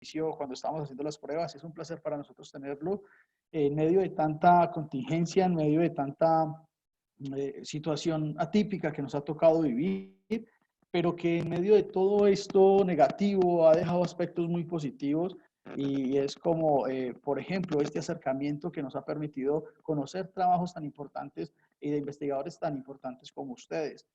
inicio, cuando estábamos haciendo las pruebas. Es un placer para nosotros tenerlo en medio de tanta contingencia, en medio de tanta situación atípica que nos ha tocado vivir, pero que en medio de todo esto negativo ha dejado aspectos muy positivos y es como, por ejemplo, este acercamiento que nos ha permitido conocer trabajos tan importantes y de investigadores tan importantes como ustedes.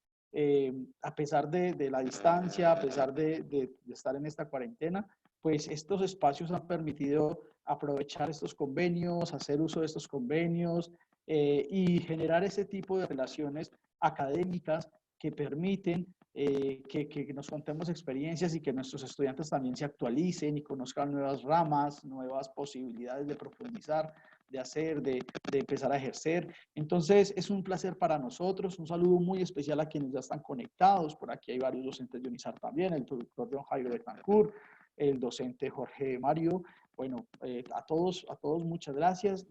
A pesar de la distancia, a pesar de estar en esta cuarentena, pues estos espacios han permitido aprovechar estos convenios, hacer uso de estos convenios y generar ese tipo de relaciones académicas que permiten que nos contemos experiencias y que nuestros estudiantes también se actualicen y conozcan nuevas ramas, nuevas posibilidades de profundizar, de hacer, de empezar a ejercer. Entonces, es un placer para nosotros. Un saludo muy especial a quienes ya están conectados. Por aquí hay varios docentes de UNISAR también, el doctor John Jairo Betancourt, el docente Jorge Mario. Bueno, a todos muchas gracias.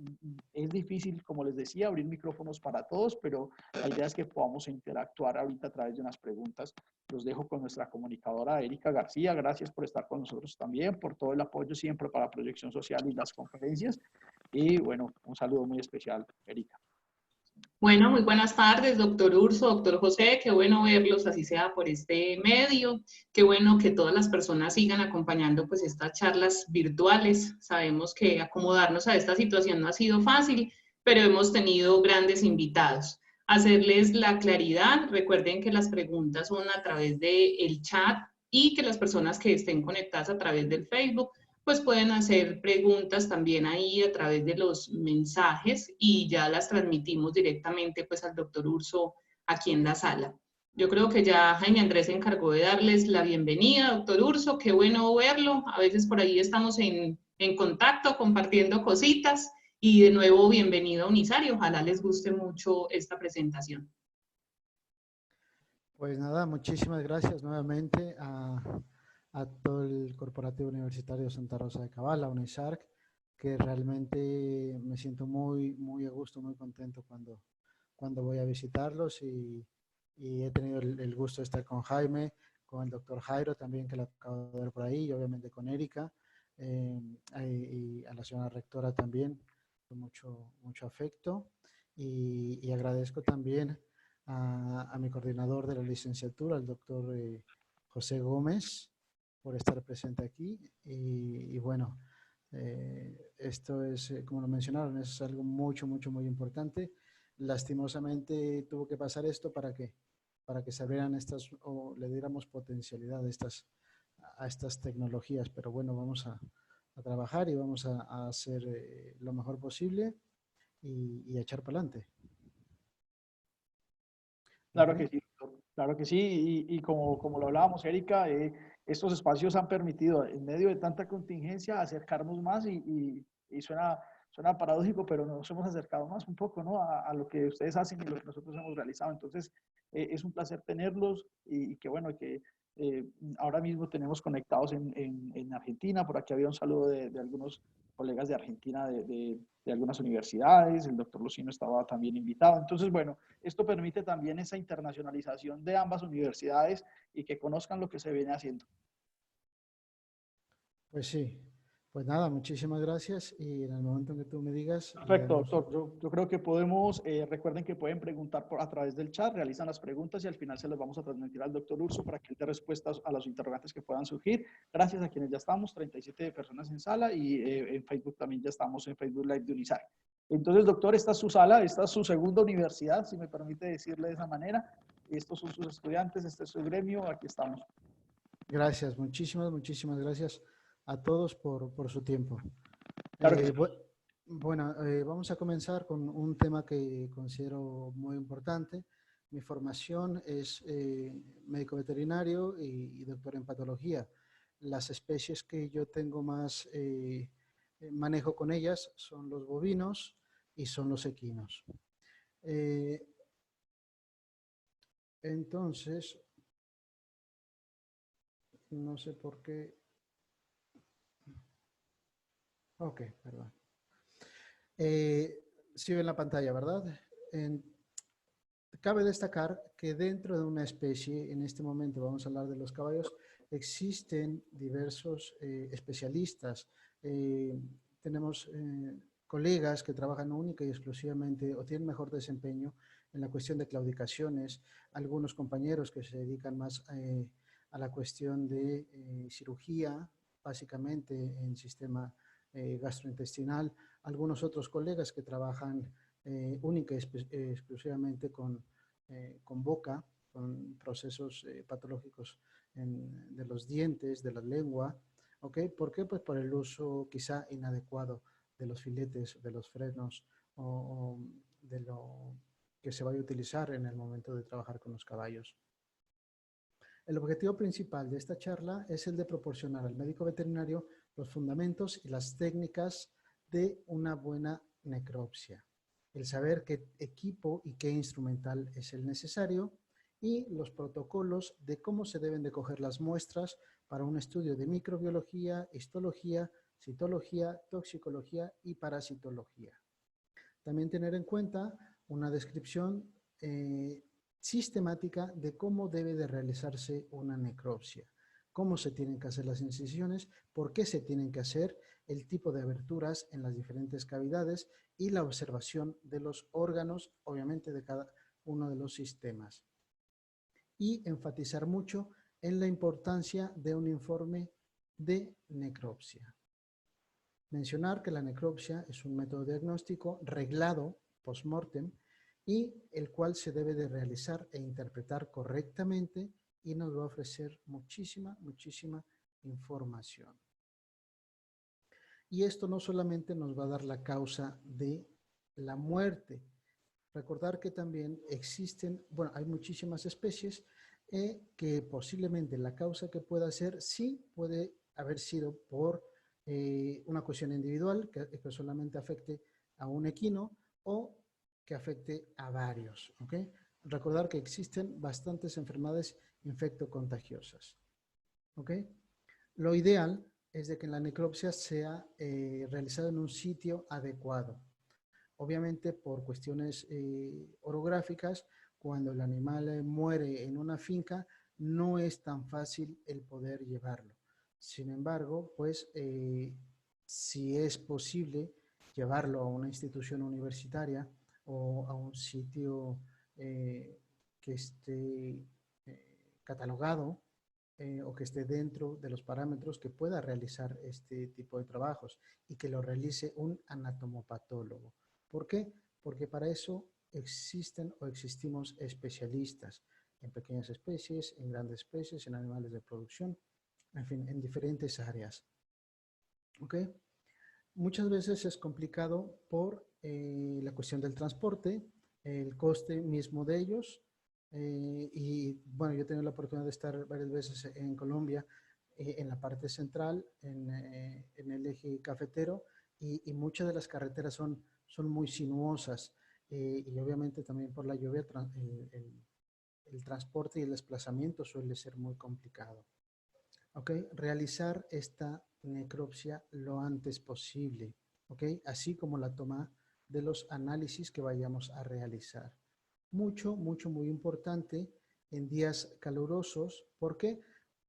Es difícil, como les decía, abrir micrófonos para todos, pero la idea es que podamos interactuar ahorita a través de unas preguntas. Los dejo con nuestra comunicadora Erika García. Gracias por estar con nosotros también, por todo el apoyo siempre para Proyección Social y las conferencias. Y bueno, un saludo muy especial, Erika. Bueno, muy buenas tardes, doctor Urso, doctor José, qué bueno verlos, así sea por este medio, qué bueno que todas las personas sigan acompañando pues estas charlas virtuales. Sabemos que acomodarnos a esta situación no ha sido fácil, pero hemos tenido grandes invitados. Hacerles la claridad, recuerden que las preguntas son a través del chat y que las personas que estén conectadas a través del Facebook pues pueden hacer preguntas también ahí a través de los mensajes y ya las transmitimos directamente pues al doctor Urso aquí en la sala. Yo creo que ya Jaime Andrés se encargó de darles la bienvenida, doctor Urso, qué bueno verlo. A veces por ahí estamos en contacto, compartiendo cositas y de nuevo bienvenido a UNISAR y ojalá les guste mucho esta presentación. Pues nada, muchísimas gracias nuevamente a todo el Corporativo Universitario Santa Rosa de Cabal, a UNISARC, que realmente me siento muy a gusto, muy contento cuando voy a visitarlos y he tenido el gusto de estar con Jaime, con el doctor Jairo también, que lo acabo de ver por ahí, y obviamente con Erika, y a la señora rectora también, con mucho afecto, y agradezco también a mi coordinador de la licenciatura, el doctor José Gómez, por estar presente aquí. Y bueno, esto es, como lo mencionaron, es algo muy importante. Lastimosamente tuvo que pasar esto para que se abrieran estas, o le diéramos potencialidad a estas tecnologías. Pero bueno, vamos a trabajar y vamos a hacer lo mejor posible y a echar para adelante. Claro que sí, claro que sí. Y como lo hablábamos, Erika, estos espacios han permitido, en medio de tanta contingencia, acercarnos más y suena paradójico, pero nos hemos acercado más un poco, ¿no? A lo que ustedes hacen y lo que nosotros hemos realizado. Entonces, es un placer tenerlos y que bueno, que ahora mismo tenemos conectados en Argentina. Por aquí había un saludo de algunos colegas de Argentina de algunas universidades. El doctor Lucino estaba también invitado. Entonces, bueno, esto permite también esa internacionalización de ambas universidades y que conozcan lo que se viene haciendo. Pues sí, pues nada, muchísimas gracias y en el momento en que tú me digas... Perfecto, doctor. Yo creo que podemos, recuerden que pueden preguntar a través del chat, realizan las preguntas y al final se las vamos a transmitir al doctor Urso para que él dé respuestas a los interrogantes que puedan surgir. Gracias a quienes ya estamos, 37 personas en sala y en Facebook también ya estamos en Facebook Live de UNISAR. Entonces, doctor, esta es su sala, esta es su segunda universidad, si me permite decirle de esa manera. Estos son sus estudiantes, este es su gremio, aquí estamos. Gracias, muchísimas gracias a todos por su tiempo. Claro que sí. Bueno, vamos a comenzar con un tema que considero muy importante. Mi formación es médico veterinario y doctor en patología. Las especies que yo tengo más manejo con ellas son los bovinos y son los equinos. Entonces, no sé por qué. Ok, perdón. Sí ven la pantalla, ¿verdad? Cabe destacar que dentro de una especie, en este momento vamos a hablar de los caballos, existen diversos especialistas. Tenemos colegas que trabajan única y exclusivamente o tienen mejor desempeño en la cuestión de claudicaciones, algunos compañeros que se dedican más a la cuestión de cirugía, básicamente en sistema gastrointestinal, algunos otros colegas que trabajan única y exclusivamente con boca, con procesos patológicos de los dientes, de la lengua. ¿Ok? ¿Por qué? Pues por el uso quizá inadecuado de los filetes, de los frenos o de lo que se vaya a utilizar en el momento de trabajar con los caballos. El objetivo principal de esta charla es el de proporcionar al médico veterinario los fundamentos y las técnicas de una buena necropsia. El saber qué equipo y qué instrumental es el necesario y los protocolos de cómo se deben de coger las muestras para un estudio de microbiología, histología, citología, toxicología y parasitología. También tener en cuenta una descripción sistemática de cómo debe de realizarse una necropsia, cómo se tienen que hacer las incisiones, por qué se tienen que hacer, el tipo de aberturas en las diferentes cavidades y la observación de los órganos, obviamente de cada uno de los sistemas. Y enfatizar mucho en la importancia de un informe de necropsia. Mencionar que la necropsia es un método diagnóstico reglado post-mortem y el cual se debe de realizar e interpretar correctamente y nos va a ofrecer muchísima información. Y esto no solamente nos va a dar la causa de la muerte. Recordar que también existen, bueno, hay muchísimas especies que posiblemente la causa que pueda ser sí puede haber sido por una cuestión individual que solamente afecte a un equino o que afecte a varios. ¿Okay? Recordar que existen bastantes enfermedades infectocontagiosas. ¿Okay? Lo ideal es de que la necropsia sea realizada en un sitio adecuado. Obviamente por cuestiones orográficas, cuando el animal muere en una finca, no es tan fácil el poder llevarlo. Sin embargo, pues si es posible llevarlo a una institución universitaria o a un sitio que esté catalogado o que esté dentro de los parámetros que pueda realizar este tipo de trabajos y que lo realice un anatomopatólogo. ¿Por qué? Porque para eso existen o existimos especialistas en pequeñas especies, en grandes especies, en animales de producción, en fin, en diferentes áreas. ¿Ok? Muchas veces es complicado por la cuestión del transporte, el coste mismo de ellos. Y bueno, yo he tenido la oportunidad de estar varias veces en Colombia, en la parte central, en el eje cafetero, y muchas de las carreteras son muy sinuosas y obviamente también por la lluvia el transporte y el desplazamiento suele ser muy complicado. ¿Ok? Realizar esta necropsia lo antes posible, ¿ok? Así como la toma de los análisis que vayamos a realizar. Muy importante en días calurosos. ¿Por qué?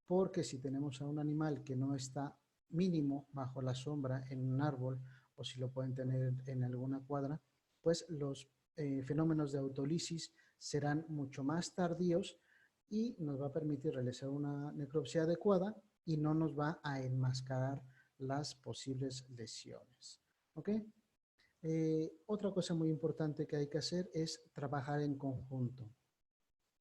Porque si tenemos a un animal que no está mínimo bajo la sombra en un árbol o si lo pueden tener en alguna cuadra, pues los fenómenos de autólisis serán mucho más tardíos y nos va a permitir realizar una necropsia adecuada y no nos va a enmascarar las posibles lesiones. ¿Ok? Otra cosa muy importante que hay que hacer es trabajar en conjunto.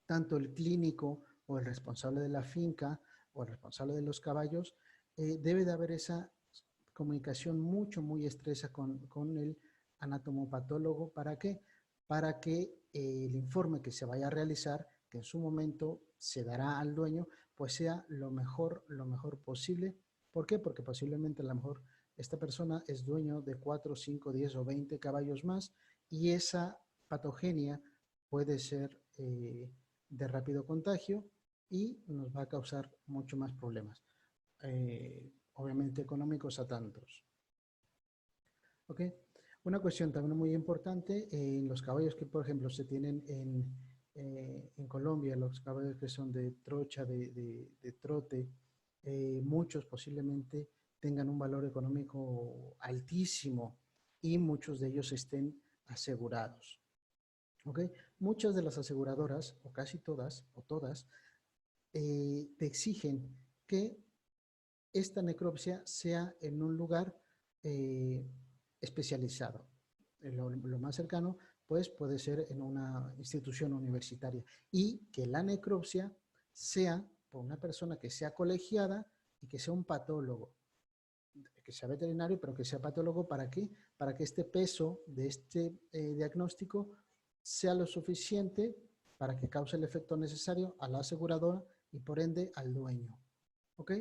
Tanto el clínico o el responsable de la finca o el responsable de los caballos, debe de haber esa comunicación muy estrecha con el anatomopatólogo. ¿Para qué? Para que el informe que se vaya a realizar, que en su momento se dará al dueño, pues sea lo mejor posible. ¿Por qué? Porque posiblemente a lo mejor esta persona es dueño de 4, 5, 10 o 20 caballos más y esa patogenia puede ser de rápido contagio y nos va a causar mucho más problemas, obviamente económicos a tantos. ¿Ok? Una cuestión también muy importante, en los caballos que, por ejemplo, se tienen en Colombia, los caballos que son de trocha, de trote, muchos posiblemente tengan un valor económico altísimo y muchos de ellos estén asegurados. ¿Ok? Muchas de las aseguradoras, o casi todas, o todas, te exigen que esta necropsia sea en un lugar especializado. Lo más cercano, pues, puede ser en una institución universitaria y que la necropsia sea por una persona que sea colegiada y que sea un patólogo, que sea veterinario, pero que sea patólogo. ¿Para qué? Para que este peso de este diagnóstico sea lo suficiente para que cause el efecto necesario a la aseguradora y por ende al dueño. ¿Ok?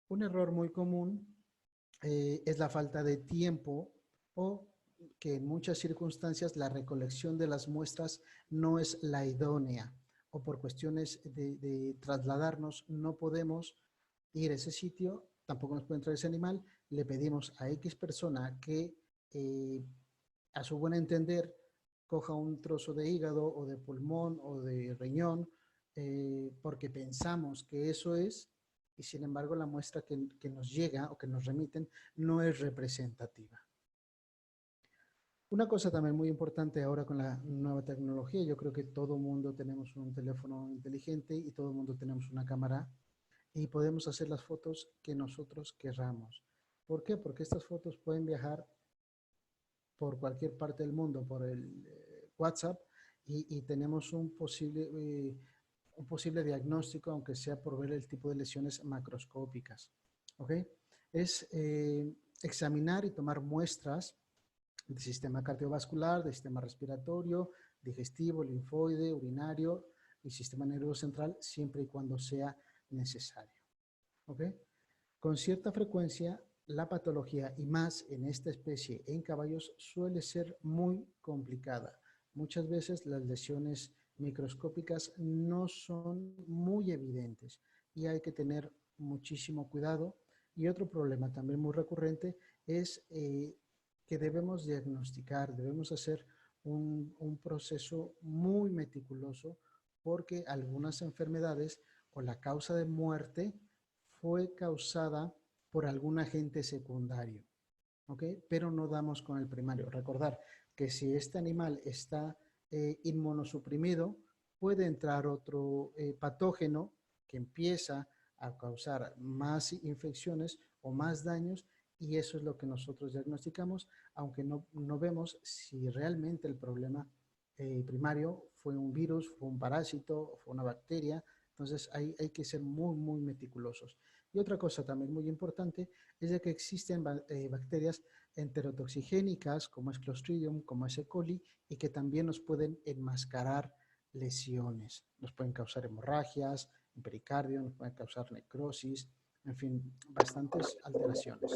Un error muy común es la falta de tiempo o que en muchas circunstancias la recolección de las muestras no es la idónea o por cuestiones de trasladarnos no podemos ir a ese sitio, tampoco nos puede entrar ese animal, le pedimos a X persona que a su buen entender coja un trozo de hígado o de pulmón o de riñón porque pensamos que eso es, y sin embargo la muestra que nos llega o que nos remiten no es representativa. Una cosa también muy importante ahora con la nueva tecnología, yo creo que todo mundo tenemos un teléfono inteligente y todo mundo tenemos una cámara y podemos hacer las fotos que nosotros querramos. ¿Por qué? Porque estas fotos pueden viajar por cualquier parte del mundo, por el WhatsApp, y tenemos un posible diagnóstico, aunque sea por ver el tipo de lesiones macroscópicas. ¿Ok? Es examinar y tomar muestras del sistema cardiovascular, del sistema respiratorio, digestivo, linfoide, urinario y sistema nervioso central, siempre y cuando sea necesario. ¿Ok? Con cierta frecuencia, la patología, y más en esta especie en caballos, suele ser muy complicada. Muchas veces las lesiones microscópicas no son muy evidentes y hay que tener muchísimo cuidado. Y otro problema también muy recurrente es que debemos diagnosticar, debemos hacer un proceso muy meticuloso porque algunas enfermedades o la causa de muerte fue causada por algún agente secundario, ¿ok? Pero no damos con el primario. Recordar que si este animal está inmunosuprimido, puede entrar otro patógeno que empieza a causar más infecciones o más daños y eso es lo que nosotros diagnosticamos, aunque no vemos si realmente el problema primario fue un virus, fue un parásito, fue una bacteria. Entonces hay que ser muy meticulosos. Y otra cosa también muy importante es de que existen bacterias enterotoxigénicas como es Clostridium, como es E. coli y que también nos pueden enmascarar lesiones. Nos pueden causar hemorragias, en pericardio, nos pueden causar necrosis, en fin, bastantes alteraciones.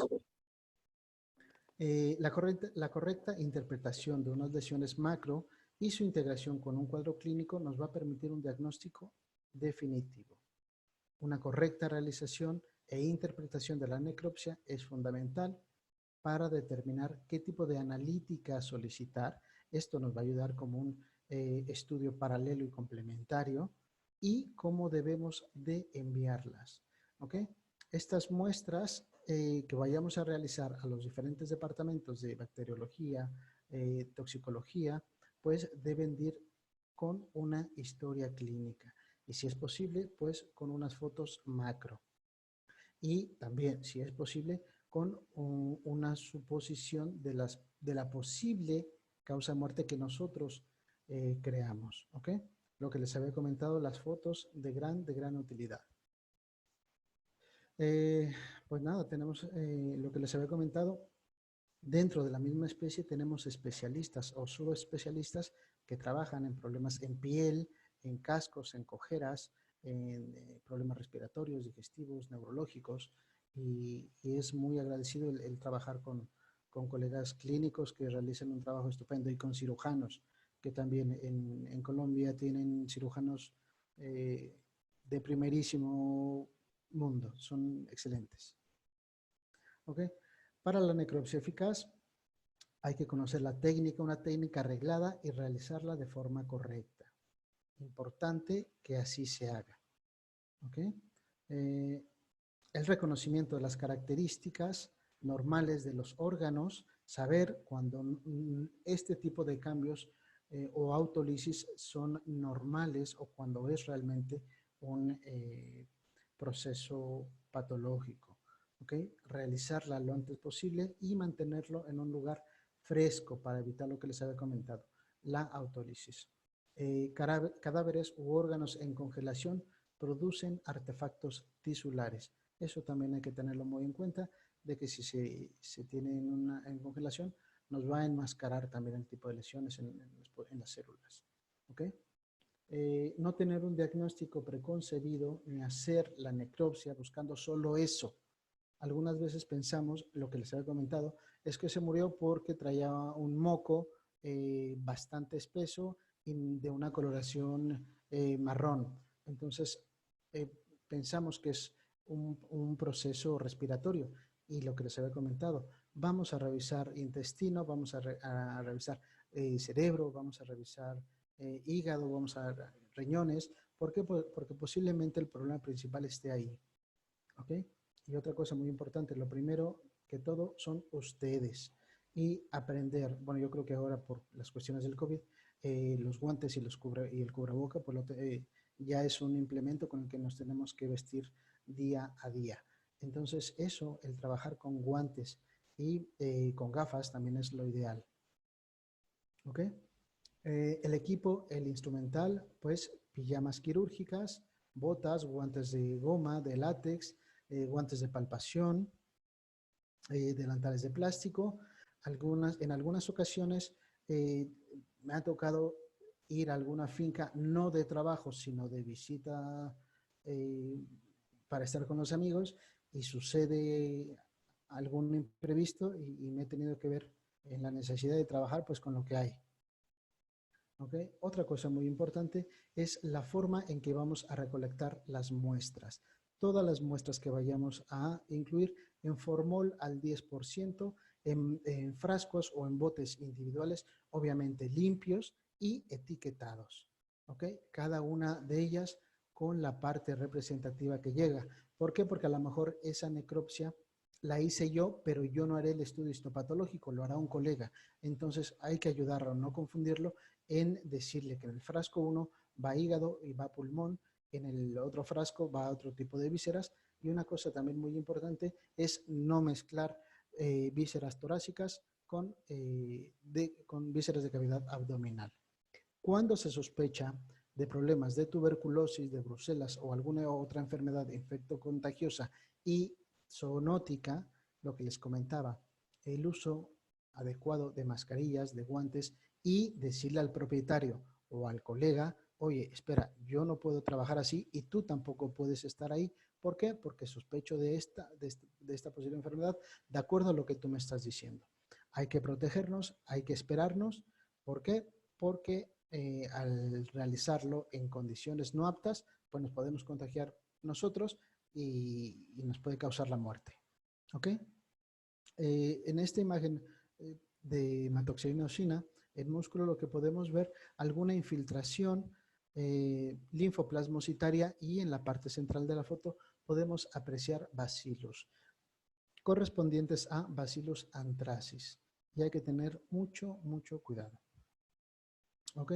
La correcta interpretación de unas lesiones macro y su integración con un cuadro clínico nos va a permitir un diagnóstico definitivo. Una correcta realización e interpretación de la necropsia es fundamental para determinar qué tipo de analítica solicitar. Esto nos va a ayudar como un estudio paralelo y complementario y cómo debemos de enviarlas. ¿Ok? Estas muestras que vayamos a realizar a los diferentes departamentos de bacteriología, toxicología, pues deben ir con una historia clínica y si es posible, pues con unas fotos macro. Y también, si es posible, con una suposición de la posible causa de muerte que nosotros creamos. ¿Ok? Lo que les había comentado, las fotos de gran utilidad. Pues nada, tenemos lo que les había comentado. Dentro de la misma especie tenemos especialistas o subespecialistas que trabajan en problemas en piel, en cascos, en cojeras, en problemas respiratorios, digestivos, neurológicos, y es muy agradecido el trabajar con colegas clínicos que realizan un trabajo estupendo y con cirujanos, que también en Colombia tienen cirujanos de primerísimo mundo, son excelentes. ¿Ok? Para la necropsia eficaz hay que conocer la técnica, una técnica arreglada y realizarla de forma correcta. Importante que así se haga. ¿Ok? el reconocimiento de las características normales de los órganos, saber cuando este tipo de cambios o autólisis son normales o cuando es realmente un proceso patológico. ¿Okay? Realizarla lo antes posible y mantenerlo en un lugar fresco para evitar lo que les había comentado, la autólisis. Cadáveres u órganos en congelación producen artefactos tisulares. Eso también hay que tenerlo muy en cuenta, de que si se tiene en congelación, nos va a enmascarar también el tipo de lesiones en las células. ¿Okay? No tener un diagnóstico preconcebido ni hacer la necropsia buscando solo eso. Algunas veces pensamos, lo que les había comentado, es que se murió porque traía un moco bastante espeso y de una coloración marrón. Entonces, pensamos que es un proceso respiratorio. Y lo que les había comentado, vamos a revisar intestino, vamos a revisar cerebro, vamos a revisar hígado, vamos a riñones. ¿Por qué? Porque posiblemente el problema principal esté ahí. ¿Ok? Y otra cosa muy importante, lo primero que todo son ustedes. Y aprender, bueno, yo creo que ahora por las cuestiones del COVID, los guantes y el cubreboca, pues ya es un implemento con el que nos tenemos que vestir día a día. Entonces eso, el trabajar con guantes y con gafas también es lo ideal. ¿Ok? El equipo, el instrumental, pues pijamas quirúrgicas, botas, guantes de goma, de látex, guantes de palpación, delantales de plástico. En algunas ocasiones me ha tocado ir a alguna finca, no de trabajo, sino de visita para estar con los amigos, y sucede algún imprevisto y me he tenido que ver en la necesidad de trabajar pues con lo que hay. ¿Okay? Otra cosa muy importante es la forma en que vamos a recolectar las muestras. Todas las muestras que vayamos a incluir en formol al 10%, en frascos o en botes individuales, obviamente limpios y etiquetados. ¿Okay? Cada una de ellas con la parte representativa que llega. ¿Por qué? Porque a lo mejor esa necropsia la hice yo, pero yo no haré el estudio histopatológico, lo hará un colega. Entonces hay que ayudarlo, no confundirlo, en decirle que en el frasco 1 va hígado y va pulmón, en el otro frasco va otro tipo de vísceras, y una cosa también muy importante es no mezclar vísceras torácicas con vísceras de cavidad abdominal. Cuando se sospecha de problemas de tuberculosis, de brucelas o alguna otra enfermedad infectocontagiosa y zoonótica, lo que les comentaba, el uso adecuado de mascarillas, de guantes, y decirle al propietario o al colega, oye, espera, yo no puedo trabajar así y tú tampoco puedes estar ahí. ¿Por qué? Porque sospecho de esta posible enfermedad, de acuerdo a lo que tú me estás diciendo. Hay que protegernos, hay que esperarnos. ¿Por qué? Porque al realizarlo en condiciones no aptas, pues nos podemos contagiar nosotros y nos puede causar la muerte. ¿Ok? En esta imagen de hematoxina, el músculo, lo que podemos ver, alguna infiltración linfoplasmocitaria, y en la parte central de la foto podemos apreciar bacilos correspondientes a Bacillus anthracis. Y hay que tener mucho, mucho cuidado. ¿Ok?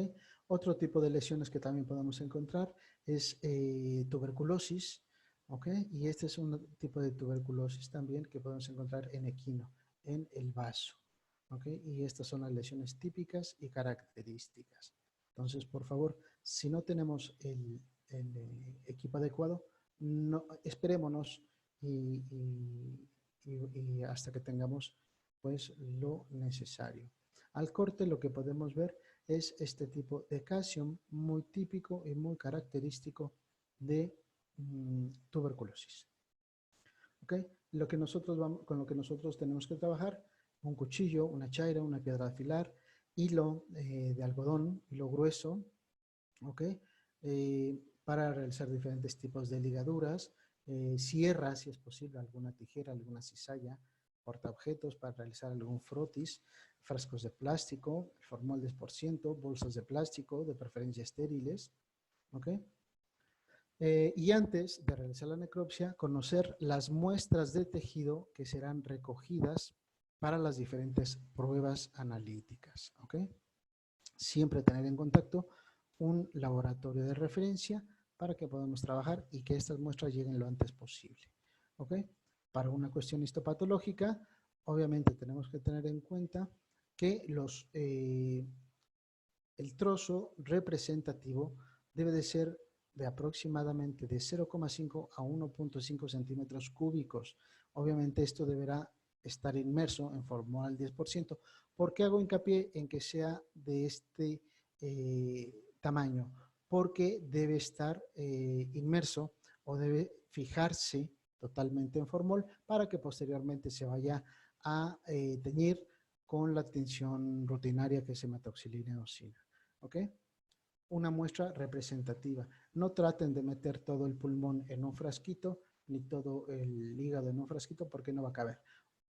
Otro tipo de lesiones que también podemos encontrar es tuberculosis. ¿Ok? Y este es un tipo de tuberculosis también que podemos encontrar en equino, en el vaso. ¿Ok? Y estas son las lesiones típicas y características. Entonces, por favor, si no tenemos el equipo adecuado, no, esperémonos y hasta que tengamos pues lo necesario. Al corte lo que podemos ver es este tipo de calcium muy típico y muy característico de tuberculosis. ¿Okay? Con lo que nosotros tenemos que trabajar: un cuchillo, una chaira, una piedra de afilar, hilo de algodón, hilo grueso, ¿okay? Para realizar diferentes tipos de ligaduras, sierra, si es posible, alguna tijera, alguna cizalla, portaobjetos para realizar algún frotis, frascos de plástico, formol 10%, bolsas de plástico, de preferencia estériles, ¿ok? Y antes de realizar la necropsia, conocer las muestras de tejido que serán recogidas para las diferentes pruebas analíticas. ¿Ok? Siempre tener en contacto un laboratorio de referencia para que podamos trabajar y que estas muestras lleguen lo antes posible. ¿Ok? Para una cuestión histopatológica, obviamente tenemos que tener en cuenta que el trozo representativo debe de ser de aproximadamente de 0,5 a 1,5 centímetros cúbicos. Obviamente esto deberá estar inmerso en formol al 10%. ¿Por qué hago hincapié en que sea de este tamaño? Porque debe estar inmerso o debe fijarse totalmente en formol para que posteriormente se vaya a teñir con la tinción rutinaria que es hematoxilina eosina. ¿Ok? Una muestra representativa. No traten de meter todo el pulmón en un frasquito, ni todo el hígado en un frasquito, porque no va a caber.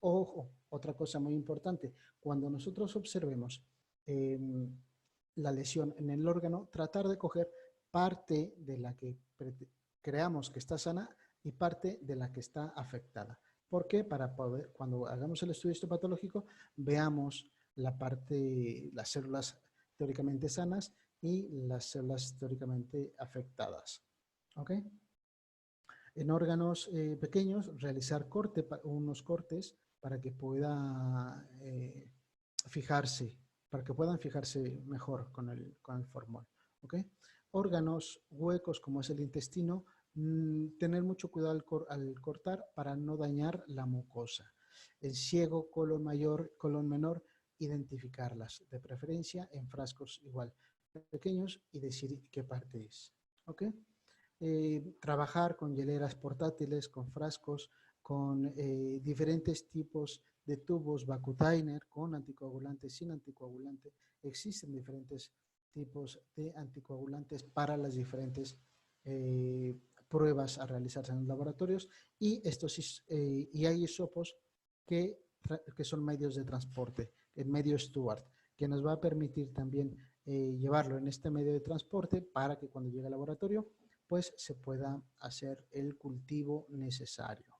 Ojo, otra cosa muy importante, cuando nosotros observemos la lesión en el órgano, tratar de coger parte de la que creamos que está sana y parte de la que está afectada. ¿Por qué? Para poder, cuando hagamos el estudio histopatológico, veamos la parte, las células teóricamente sanas y las células teóricamente afectadas. ¿Ok? En órganos pequeños, realizar unos cortes para que pueda fijarse, para que puedan fijarse mejor con el formol. ¿Ok? Órganos huecos como es el intestino, tener mucho cuidado al cortar para no dañar la mucosa. El ciego, colon mayor, colon menor, identificarlas, de preferencia en frascos igual pequeños y decir qué parte es. ¿Ok? Trabajar con hieleras portátiles, con frascos, con diferentes tipos de tubos Vacutainer, con anticoagulantes, sin anticoagulante. Existen diferentes tipos de anticoagulantes para las diferentes pruebas a realizarse en los laboratorios y hay hisopos que son medios de transporte, el medio Stuart, que nos va a permitir también llevarlo en este medio de transporte para que cuando llegue al laboratorio pues se pueda hacer el cultivo necesario.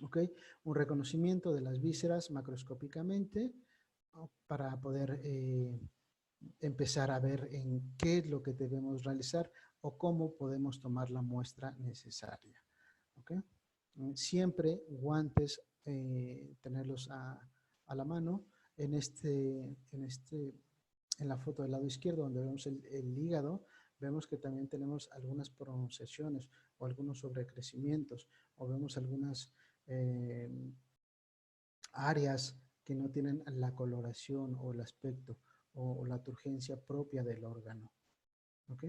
¿Ok? Un reconocimiento de las vísceras macroscópicamente, ¿no? Para poder empezar a ver en qué es lo que debemos realizar o cómo podemos tomar la muestra necesaria. ¿Ok? Siempre guantes, tenerlos a la mano. En la foto del lado izquierdo, donde vemos el hígado, vemos que también tenemos algunas pronunciaciones o algunos sobrecrecimientos, o vemos algunas áreas que no tienen la coloración o el aspecto o la turgencia propia del órgano. ¿Ok?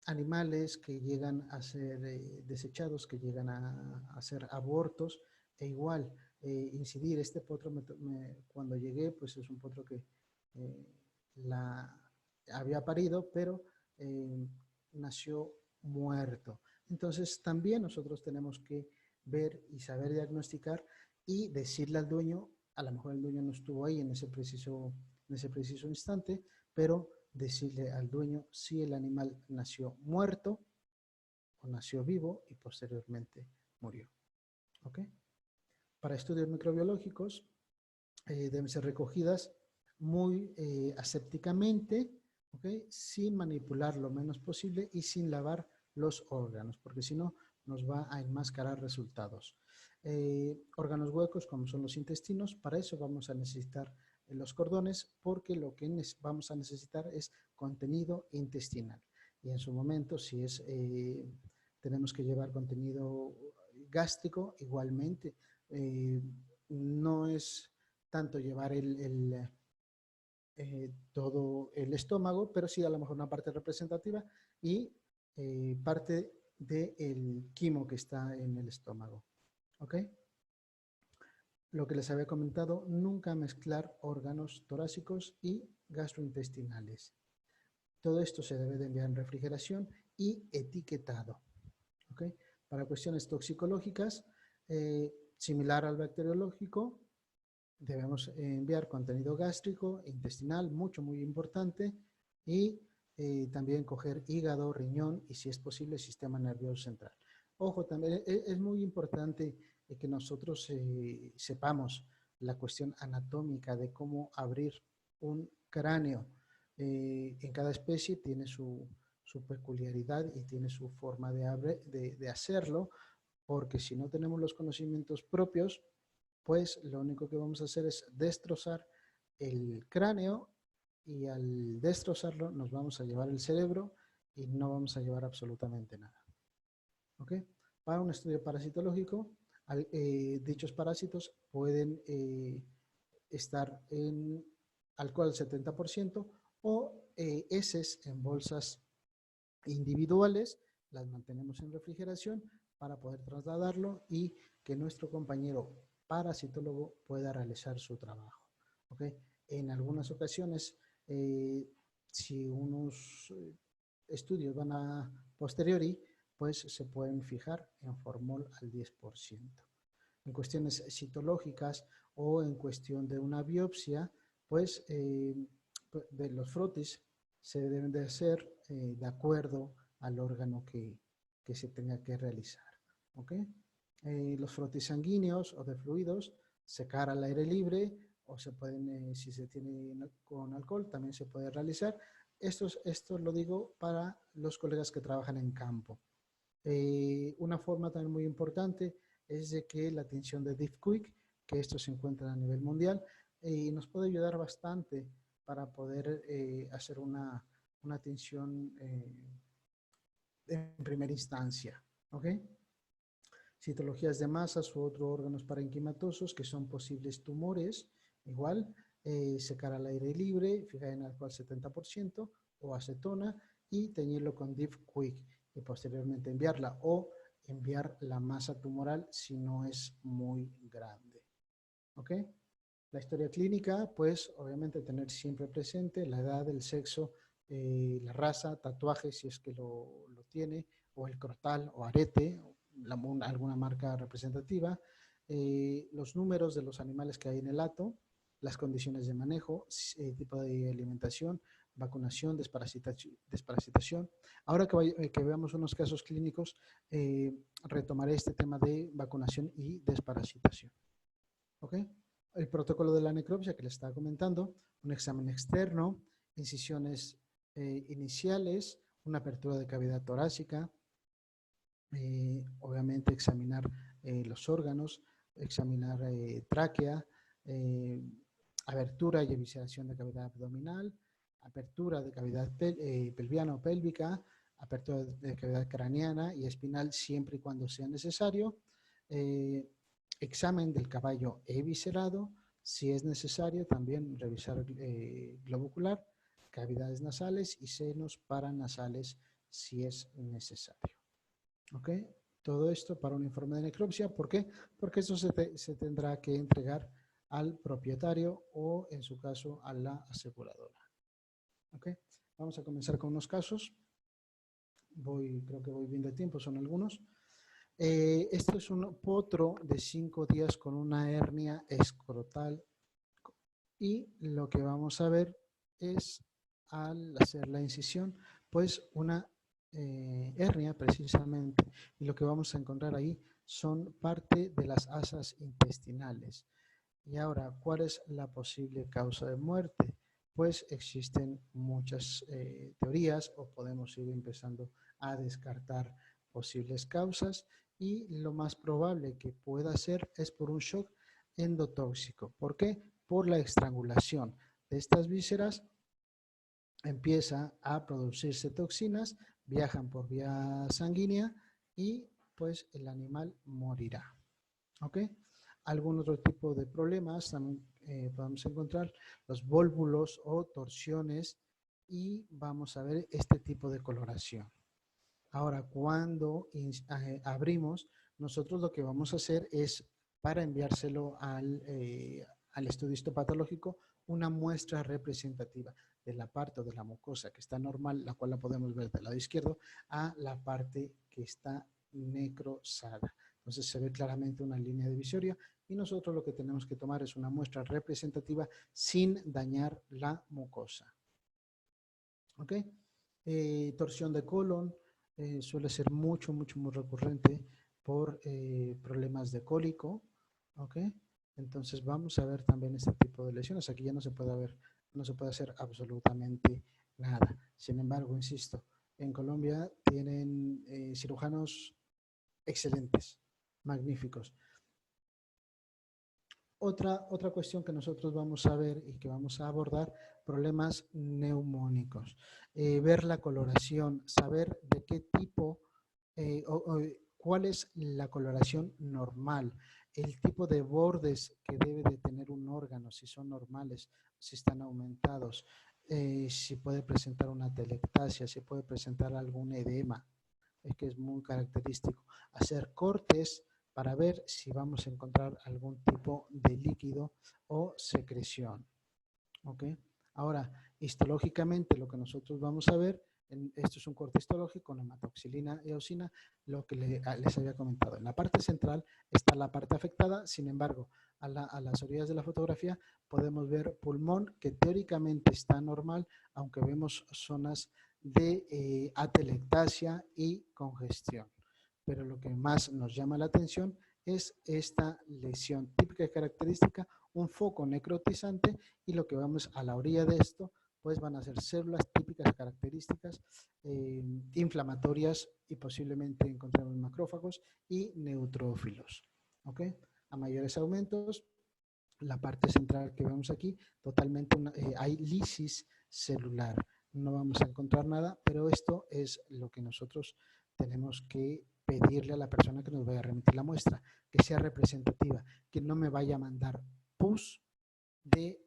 Animales que llegan a ser desechados, que llegan a ser abortos, e igual, incidir, este potro cuando llegué, pues es un potro que había parido, pero nació muerto. Entonces también nosotros tenemos que ver y saber diagnosticar y decirle al dueño, a lo mejor el dueño no estuvo ahí en ese preciso instante, pero decirle al dueño si el animal nació muerto o nació vivo y posteriormente murió. ¿Ok? Para estudios microbiológicos deben ser recogidas muy asépticamente, ¿okay? Sin manipular lo menos posible y sin lavar los órganos, porque si no nos va a enmascarar resultados. Órganos huecos como son los intestinos, para eso vamos a necesitar los cordones, porque lo que vamos a necesitar es contenido intestinal. Y en su momento, si tenemos que llevar contenido gástrico, igualmente, no es tanto llevar todo el estómago, pero sí a lo mejor una parte representativa y parte del quimo que está en el estómago. ¿Ok? Lo que les había comentado, nunca mezclar órganos torácicos y gastrointestinales. Todo esto se debe de enviar en refrigeración y etiquetado. ¿Ok? Para cuestiones toxicológicas, similar al bacteriológico, debemos enviar contenido gástrico, intestinal, muy importante, y también coger hígado, riñón y si es posible sistema nervioso central. Ojo, también es muy importante que nosotros sepamos la cuestión anatómica de cómo abrir un cráneo. En cada especie tiene su peculiaridad y tiene su forma de hacerlo, porque si no tenemos los conocimientos propios, pues lo único que vamos a hacer es destrozar el cráneo y al destrozarlo nos vamos a llevar el cerebro y no vamos a llevar absolutamente nada. ¿Ok? Para un estudio parasitológico, dichos parásitos pueden estar en alcohol al 70% o heces en bolsas individuales, las mantenemos en refrigeración para poder trasladarlo y que nuestro compañero parasitólogo pueda realizar su trabajo. ¿Okay? En algunas ocasiones, si unos estudios van a posteriori, pues se pueden fijar en formol al 10%. En cuestiones citológicas o en cuestión de una biopsia, pues de los frotis se deben de hacer de acuerdo al órgano que se tenga que realizar. ¿Okay? Los frotis sanguíneos o de fluidos, secar al aire libre o se pueden, si se tiene con alcohol, también se puede realizar. Esto lo digo para los colegas que trabajan en campo. Una forma también muy importante es de que la tinción de DIFQuick, que esto se encuentra a nivel mundial, nos puede ayudar bastante para poder hacer una tinción en primera instancia. ¿Ok? Citologías de masas u otros órganos parenquimatosos que son posibles tumores, igual, secar al aire libre, fijar en alcohol 70% o acetona y teñirlo con DIFQuick y posteriormente enviarla o enviar la masa tumoral si no es muy grande. ¿Ok? La historia clínica, pues obviamente tener siempre presente la edad, el sexo, la raza, tatuaje si es que lo tiene, o el crotal o arete, alguna marca representativa, los números de los animales que hay en el hato, las condiciones de manejo, tipo de alimentación, vacunación, desparasitación. Ahora que veamos unos casos clínicos, retomaré este tema de vacunación y desparasitación. ¿Ok? El protocolo de la necropsia que les estaba comentando, un examen externo, incisiones iniciales, una apertura de cavidad torácica, obviamente examinar los órganos, examinar tráquea, abertura y evisceración de cavidad abdominal, apertura de cavidad pelviana o pélvica, apertura de cavidad craneana y espinal siempre y cuando sea necesario, examen del caballo eviscerado, si es necesario también revisar globo ocular, cavidades nasales y senos paranasales si es necesario. ¿Ok? Todo esto para un informe de necropsia. ¿Por qué? Porque esto se tendrá que entregar al propietario o, en su caso, a la aseguradora. ¿Ok? Vamos a comenzar con unos casos. Creo que voy bien de tiempo, son algunos. Esto es un potro de 5 días con una hernia escrotal y lo que vamos a ver es, al hacer la incisión, pues una hernia precisamente, y lo que vamos a encontrar ahí son parte de las asas intestinales. Y ahora, ¿cuál es la posible causa de muerte? Pues existen muchas teorías o podemos ir empezando a descartar posibles causas y lo más probable que pueda ser es por un shock endotóxico. ¿Por qué? Por la estrangulación de estas vísceras empieza a producirse toxinas, viajan por vía sanguínea y pues el animal morirá. ¿Ok? Algún otro tipo de problemas también podemos encontrar los vólvulos o torsiones y vamos a ver este tipo de coloración. Ahora, cuando abrimos, nosotros lo que vamos a hacer es, para enviárselo al estudio histopatológico, una muestra representativa de la parte de la mucosa que está normal, la cual la podemos ver del lado izquierdo, a la parte que está necrosada. Entonces se ve claramente una línea divisoria y nosotros lo que tenemos que tomar es una muestra representativa sin dañar la mucosa. ¿Ok? Torsión de colon suele ser muy recurrente por problemas de cólico, ¿ok? Entonces vamos a ver también este tipo de lesiones. Aquí ya no se puede ver, no se puede hacer absolutamente nada. Sin embargo, insisto, en Colombia tienen cirujanos excelentes, magníficos. Otra cuestión que nosotros vamos a ver y que vamos a abordar, problemas neumónicos. Ver la coloración, saber de qué tipo o cuál es la coloración normal, el tipo de bordes que debe de tener un órgano, si son normales, si están aumentados, si puede presentar una atelectasia, si puede presentar algún edema, es que es muy característico. Hacer cortes para ver si vamos a encontrar algún tipo de líquido o secreción. ¿Ok? Ahora, histológicamente lo que nosotros vamos a ver, esto es un corte histológico con hematoxilina y eosina, lo que les había comentado. En la parte central está la parte afectada, sin embargo, a las orillas de la fotografía podemos ver pulmón que teóricamente está normal, aunque vemos zonas de atelectasia y congestión. Pero lo que más nos llama la atención es esta lesión típica y característica, un foco necrotizante, y lo que vamos a la orilla de esto, pues van a ser células típicas características inflamatorias y posiblemente encontremos macrófagos y neutrófilos. ¿Ok? A mayores aumentos, la parte central que vemos aquí, totalmente hay lisis celular. No vamos a encontrar nada, pero esto es lo que nosotros tenemos que pedirle a la persona que nos vaya a remitir la muestra, que sea representativa, que no me vaya a mandar pus de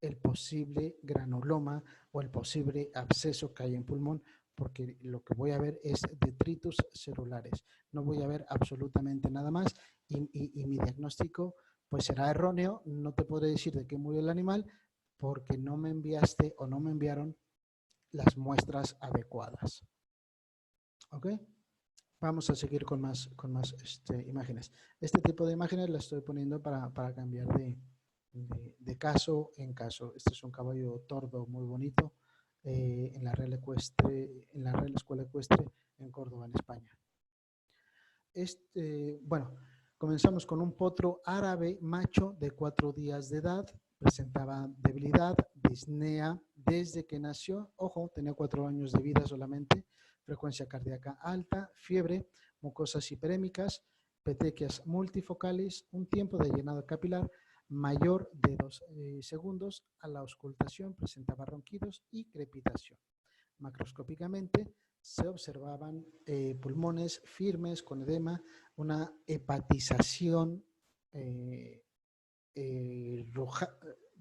el posible granuloma o el posible absceso que hay en pulmón, porque lo que voy a ver es detritus celulares. No voy a ver absolutamente nada más y mi diagnóstico pues será erróneo. No te podré decir de qué murió el animal porque no me enviaste o no me enviaron las muestras adecuadas. ¿Ok? Vamos a seguir con más imágenes. Este tipo de imágenes las estoy poniendo para cambiar de caso en caso. Este es un caballo tordo muy bonito en la Real Escuela Ecuestre en Córdoba, en España. Bueno, comenzamos con un potro árabe macho de 4 días de edad. Presentaba debilidad, disnea desde que nació. Ojo, tenía 4 años de vida solamente. Frecuencia cardíaca alta, fiebre, mucosas hiperémicas, petequias multifocales, un tiempo de llenado capilar mayor de 2 segundos. A la auscultación presentaba ronquidos y crepitación. Macroscópicamente se observaban pulmones firmes con edema, una hepatización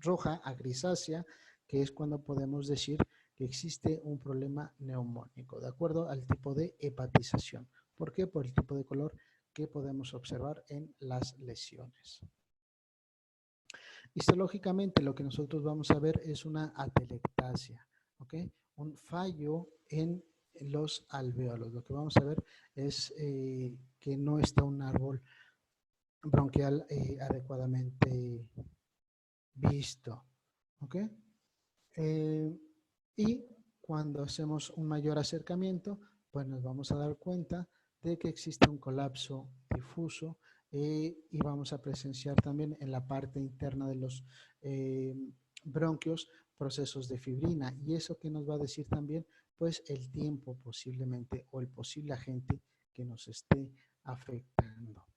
roja a grisácea, que es cuando podemos decir que existe un problema neumónico, de acuerdo al tipo de hepatización. ¿Por qué? Por el tipo de color que podemos observar en las lesiones. Histológicamente lo que nosotros vamos a ver es una atelectasia, ¿ok? Un fallo en los alvéolos. Lo que vamos a ver es que no está un árbol bronquial adecuadamente visto, ¿ok? Y cuando hacemos un mayor acercamiento, pues nos vamos a dar cuenta de que existe un colapso difuso y vamos a presenciar también en la parte interna de los bronquios procesos de fibrina. Y eso que nos va a decir también, pues el tiempo posiblemente o el posible agente que nos esté afectando.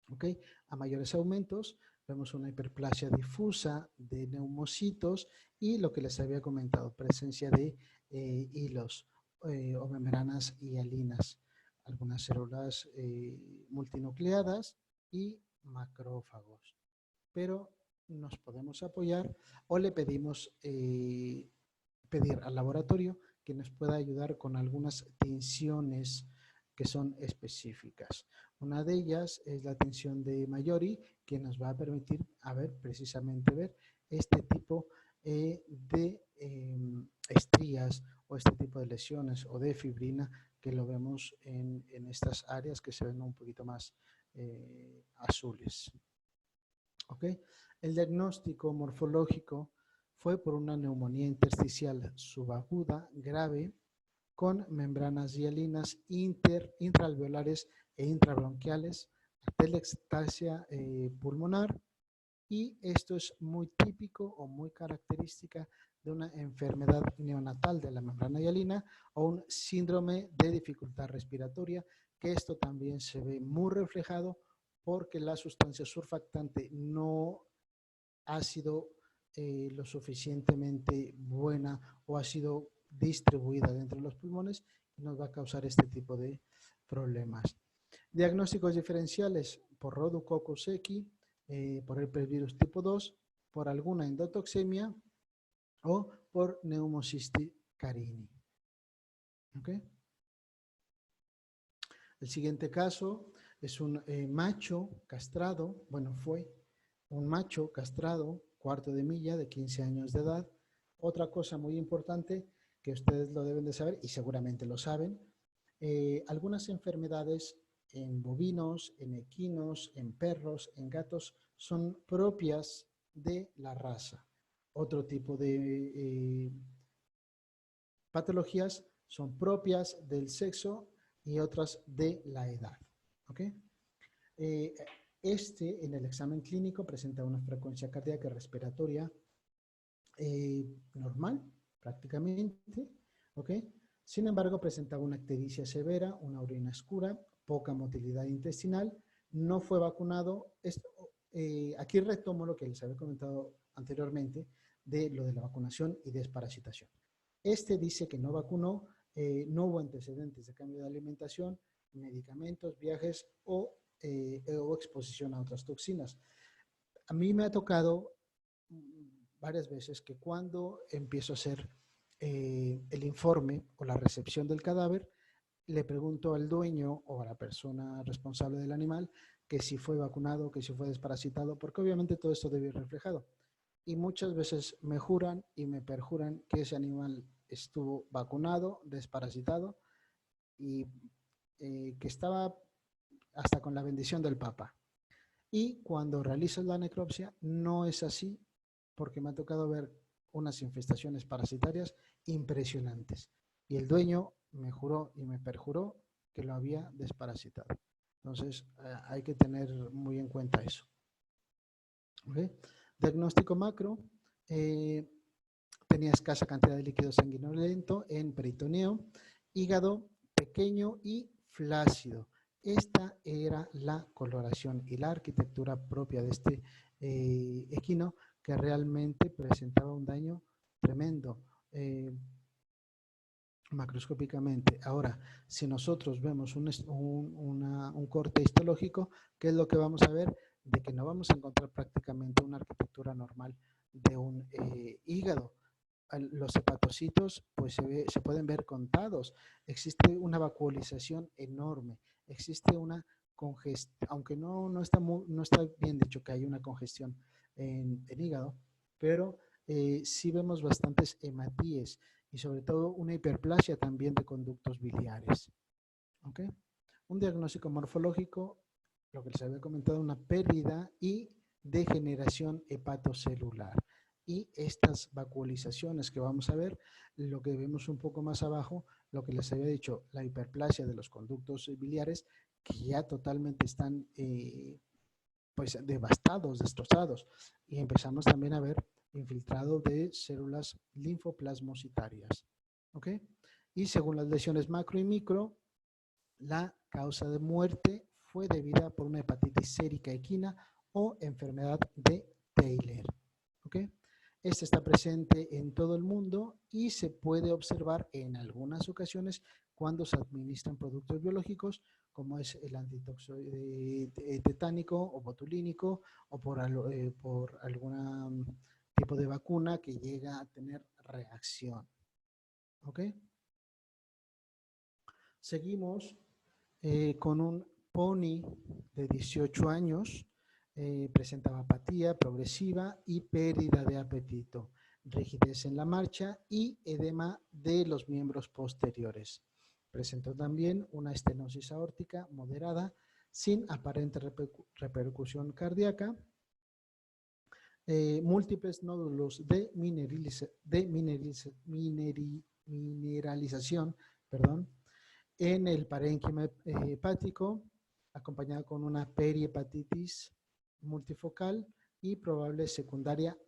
¿Ok? A mayores aumentos vemos una hiperplasia difusa de neumocitos y lo que les había comentado, presencia de hilos o membranas hialinas, algunas células multinucleadas y macrófagos. Pero nos podemos apoyar o le pedimos pedir al laboratorio que nos pueda ayudar con algunas tensiones que son específicas. Una de ellas es la tensión de Mayori, que nos va a permitir precisamente ver este tipo de estrías o este tipo de lesiones o de fibrina que lo vemos en estas áreas que se ven un poquito más azules. ¿Ok? El diagnóstico morfológico fue por una neumonía intersticial subaguda grave con membranas hialinas intraalveolares e intrabronquiales, atelectasia pulmonar, y esto es muy típico o muy característica de una enfermedad neonatal de la membrana hialina o un síndrome de dificultad respiratoria, que esto también se ve muy reflejado porque la sustancia surfactante no ha sido lo suficientemente buena o ha sido distribuida dentro de los pulmones y nos va a causar este tipo de problemas. Diagnósticos diferenciales por Rhodococcus equi, por herpesvirus tipo 2, por alguna endotoxemia o por Pneumocystis carini. ¿Okay? El siguiente caso es un macho castrado, bueno, fue un macho castrado, cuarto de milla, de 15 años de edad. Otra cosa muy importante que ustedes lo deben de saber, y seguramente lo saben, algunas enfermedades en bovinos, en equinos, en perros, en gatos, son propias de la raza. Otro tipo de patologías son propias del sexo y otras de la edad. ¿Okay? En el examen clínico presenta una frecuencia cardíaca respiratoria normal, prácticamente, ¿ok? Sin embargo, presentaba una ictericia severa, una orina oscura, poca motilidad intestinal, no fue vacunado. Aquí retomo lo que les había comentado anteriormente de lo de la vacunación y desparasitación. Dice que no vacunó, no hubo antecedentes de cambio de alimentación, medicamentos, viajes o exposición a otras toxinas. A mí me ha tocado varias veces que cuando empiezo a hacer el informe o la recepción del cadáver, le pregunto al dueño o a la persona responsable del animal que si fue vacunado, que si fue desparasitado, porque obviamente todo esto debe ir reflejado. Y muchas veces me juran y me perjuran que ese animal estuvo vacunado, desparasitado y que estaba hasta con la bendición del Papa. Y cuando realizas la necropsia no es así, porque me ha tocado ver unas infestaciones parasitarias impresionantes. Y el dueño me juró y me perjuró que lo había desparasitado. Entonces hay que tener muy en cuenta eso. ¿Okay? Diagnóstico macro. Tenía escasa cantidad de líquido sanguinolento en peritoneo, hígado pequeño y flácido. Esta era la coloración y la arquitectura propia de este equino, que realmente presentaba un daño tremendo macroscópicamente. Ahora, si nosotros vemos un corte histológico, ¿qué es lo que vamos a ver? De que no vamos a encontrar prácticamente una arquitectura normal de un hígado. Los hepatocitos pues se pueden ver contados. Existe una vacuolización enorme. Existe una congestión, aunque no está bien dicho que hay una congestión en hígado, pero sí vemos bastantes hematíes y sobre todo una hiperplasia también de conductos biliares. ¿Okay? Un diagnóstico morfológico, lo que les había comentado, una pérdida y degeneración hepatocelular. Y estas vacuolizaciones que vamos a ver, lo que vemos un poco más abajo, lo que les había dicho, la hiperplasia de los conductos biliares, que ya totalmente están pues devastados, destrozados. Y empezamos también a ver infiltrado de células linfoplasmocitarias. ¿Ok? Y según las lesiones macro y micro, la causa de muerte fue debida por una hepatitis sérica equina o enfermedad de Taylor. ¿Ok? Este está presente en todo el mundo y se puede observar en algunas ocasiones cuando se administran productos biológicos, como es el antitoxoide tetánico o botulínico, o por algún tipo de vacuna que llega a tener reacción. ¿Ok? Seguimos con un pony de 18 años. Presentaba apatía progresiva y pérdida de apetito, rigidez en la marcha y edema de los miembros posteriores. Presentó también una estenosis aórtica moderada sin aparente repercusión cardíaca, múltiples nódulos de mineralización perdón, en el parénquima hepático, acompañado con una perihepatitis multifocal y probable secundaria,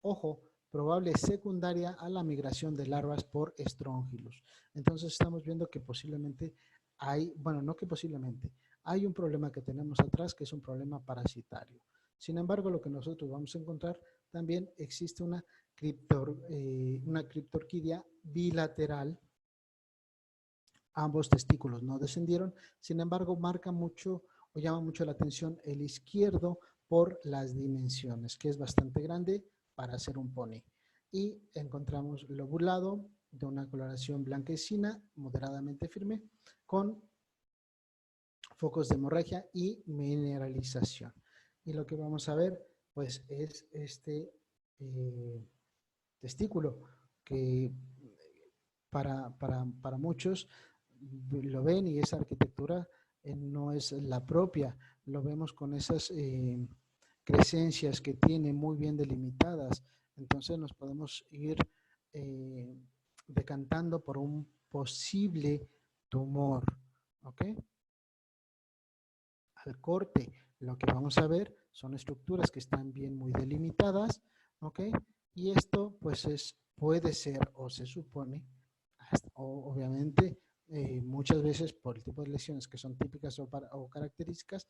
ojo, probable secundaria a la migración de larvas por Strongylus. Entonces estamos viendo que posiblemente hay, bueno, no que posiblemente, hay un problema que tenemos atrás que es un problema parasitario. Sin embargo, lo que nosotros vamos a encontrar también existe una criptorquidia bilateral. Ambos testículos no descendieron, sin embargo, marca mucho o llama mucho la atención el izquierdo por las dimensiones, que es bastante grande para ser un pony. Y encontramos lobulado de una coloración blanquecina moderadamente firme con focos de hemorragia y mineralización. Y lo que vamos a ver pues es este testículo que para muchos lo ven y esa arquitectura no es la propia. Lo vemos con esas crecencias que tiene muy bien delimitadas. Entonces nos podemos ir decantando por un posible tumor. ¿Ok? Al corte, lo que vamos a ver son estructuras que están bien muy delimitadas. ¿Ok? Y esto pues puede ser o se supone, obviamente, muchas veces por el tipo de lesiones que son típicas o características,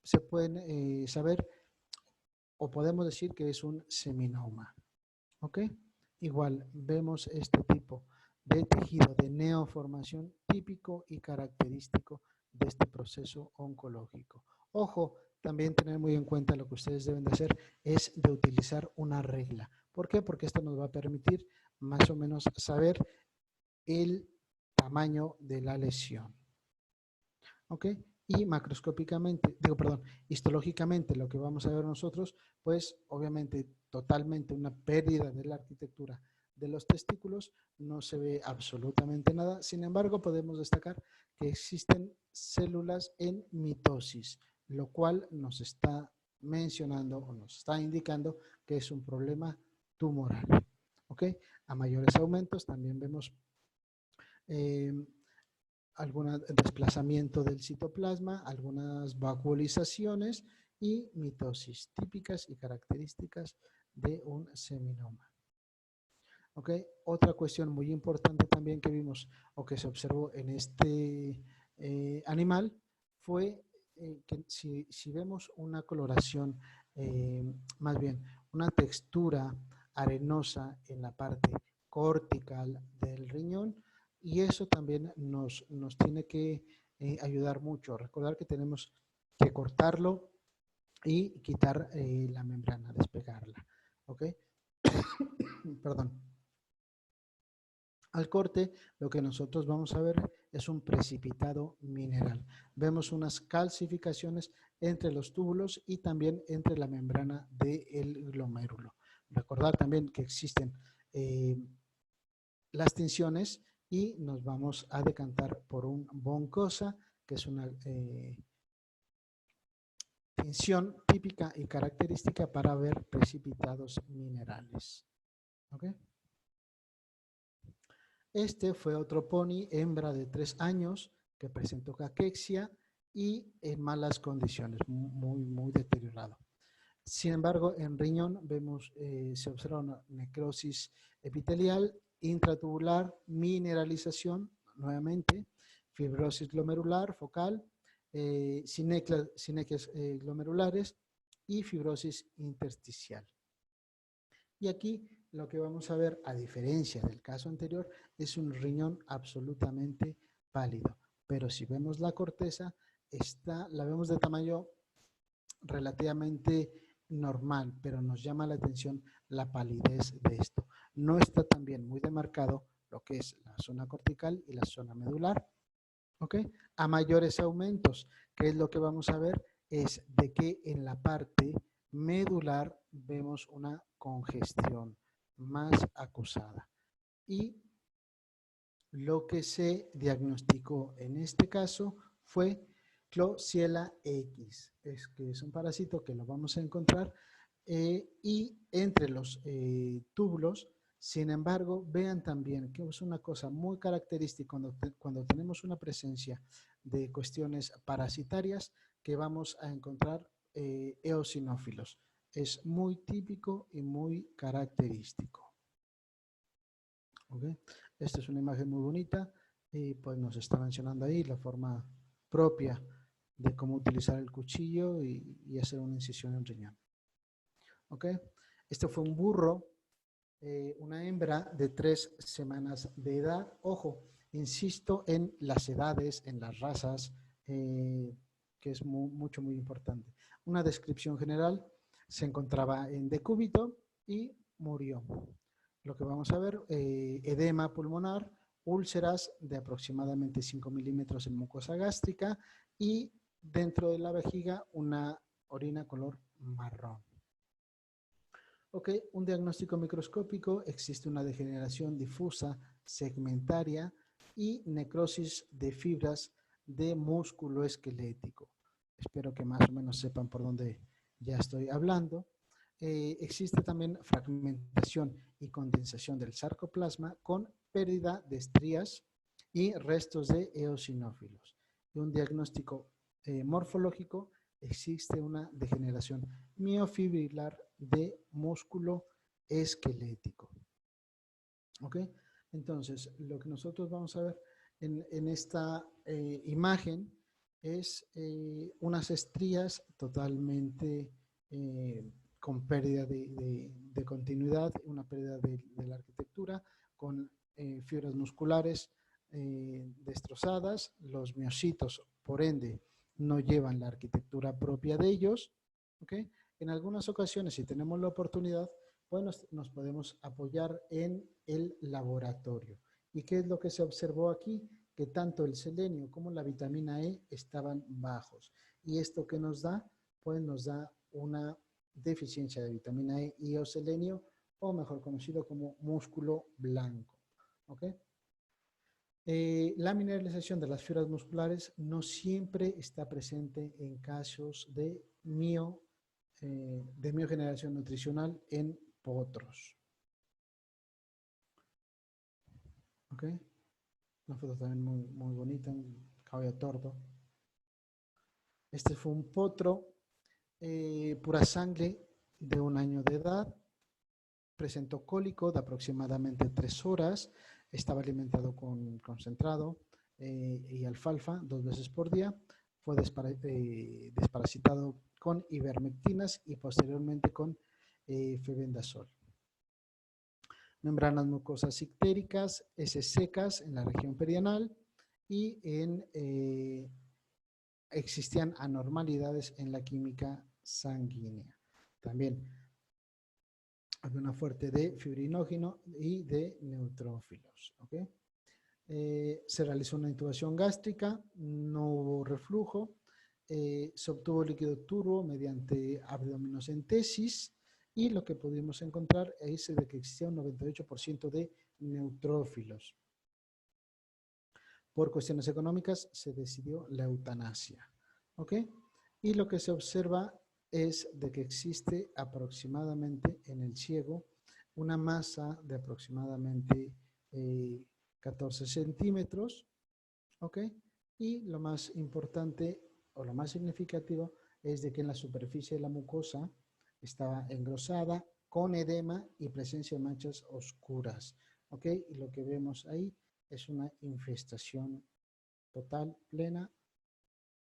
se pueden saber o podemos decir que es un seminoma. ¿Ok? Igual vemos este tipo de tejido de neoformación típico y característico de este proceso oncológico. Ojo, también tener muy en cuenta lo que ustedes deben de hacer es de utilizar una regla. ¿Por qué? Porque esto nos va a permitir más o menos saber el tamaño de la lesión. ¿Ok? Y macroscópicamente, histológicamente lo que vamos a ver nosotros, pues obviamente totalmente una pérdida de la arquitectura de los testículos, no se ve absolutamente nada. Sin embargo, podemos destacar que existen células en mitosis, lo cual nos está mencionando o nos está indicando que es un problema tumoral. ¿Ok? A mayores aumentos también vemos algún desplazamiento del citoplasma, algunas vacuolizaciones y mitosis típicas y características de un seminoma. ¿Ok? Otra cuestión muy importante también que vimos o que se observó en este animal fue que si vemos una coloración, más bien una textura arenosa en la parte cortical del riñón, y eso también nos tiene que ayudar mucho. Recordar que tenemos que cortarlo y quitar la membrana, despegarla. ¿Ok? Perdón. Al corte, lo que nosotros vamos a ver es un precipitado mineral. Vemos unas calcificaciones entre los túbulos y también entre la membrana del glomérulo. Recordar también que existen las tensiones y nos vamos a decantar por un boncosa, que es una tensión típica y característica para ver precipitados minerales. ¿Ok? Este fue otro pony, hembra de 3 años, que presentó caquexia y en malas condiciones, muy deteriorado. Sin embargo, en riñón vemos, se observa una necrosis epitelial, intratubular, mineralización, nuevamente, fibrosis glomerular focal, sinequias glomerulares y fibrosis intersticial. Y aquí lo que vamos a ver, a diferencia del caso anterior, es un riñón absolutamente pálido. Pero si vemos la corteza, la vemos de tamaño relativamente normal, pero nos llama la atención la palidez de esto. No está también muy demarcado lo que es la zona cortical y la zona medular. ¿Ok? A mayores aumentos, ¿qué es lo que vamos a ver? Es de que en la parte medular vemos una congestión más acusada. Y lo que se diagnosticó en este caso fue Klebsiella X, que es un parásito que lo vamos a encontrar y entre los túbulos Sin embargo, vean también que es una cosa muy característica cuando tenemos una presencia de cuestiones parasitarias, que vamos a encontrar eosinófilos. Es muy típico y muy característico. ¿Okay? Esta es una imagen muy bonita y pues nos está mencionando ahí la forma propia de cómo utilizar el cuchillo y hacer una incisión en riñón. ¿Okay? Este fue un burro, una hembra de 3 semanas de edad. Ojo, insisto en las edades, en las razas, que es muy importante. Una descripción general: se encontraba en decúbito y murió. Lo que vamos a ver, edema pulmonar, úlceras de aproximadamente 5 milímetros en mucosa gástrica y dentro de la vejiga una orina color marrón. Ok, un diagnóstico microscópico: existe una degeneración difusa segmentaria y necrosis de fibras de músculo esquelético. Espero que más o menos sepan por dónde ya estoy hablando. Existe también fragmentación y condensación del sarcoplasma con pérdida de estrías y restos de eosinófilos. Y un diagnóstico morfológico: existe una degeneración miofibrilar de músculo esquelético. ¿Ok? Entonces, lo que nosotros vamos a ver en esta imagen es unas estrías totalmente con pérdida de continuidad, una pérdida de la arquitectura, con fibras musculares destrozadas. Los miocitos, por ende, no llevan la arquitectura propia de ellos. ¿Okay? En algunas ocasiones, si tenemos la oportunidad, pues nos podemos apoyar en el laboratorio. ¿Y qué es lo que se observó aquí? Que tanto el selenio como la vitamina E estaban bajos. ¿Y esto qué nos da? Pues nos da una deficiencia de vitamina E y o selenio, o mejor conocido como músculo blanco. ¿Ok? La mineralización de las fibras musculares no siempre está presente en casos de miogeneración nutricional en potros. ¿Ok? Una foto también muy bonita, un caballo tordo. Este fue un potro, pura sangre, de 1 año de edad. Presentó cólico de aproximadamente 3 horas. Estaba alimentado con concentrado y alfalfa 2 veces por día. Fue desparasitado con ivermectinas y posteriormente con febendazol. Membranas mucosas ictéricas, heces secas en la región perianal y existían anormalidades en la química sanguínea. También había una fuerte de fibrinógeno y de neutrófilos. ¿Okay? Se realizó una intubación gástrica, no hubo reflujo, se obtuvo líquido turbo mediante abdominocentesis y lo que pudimos encontrar es de que existía un 98% de neutrófilos. Por cuestiones económicas se decidió la eutanasia. ¿Ok? Y lo que se observa es de que existe aproximadamente en el ciego una masa de aproximadamente 14 centímetros. ¿Ok? Y lo más importante o lo más significativo es de que en la superficie de la mucosa estaba engrosada, con edema y presencia de manchas oscuras. ¿Ok? Y lo que vemos ahí es una infestación total, plena,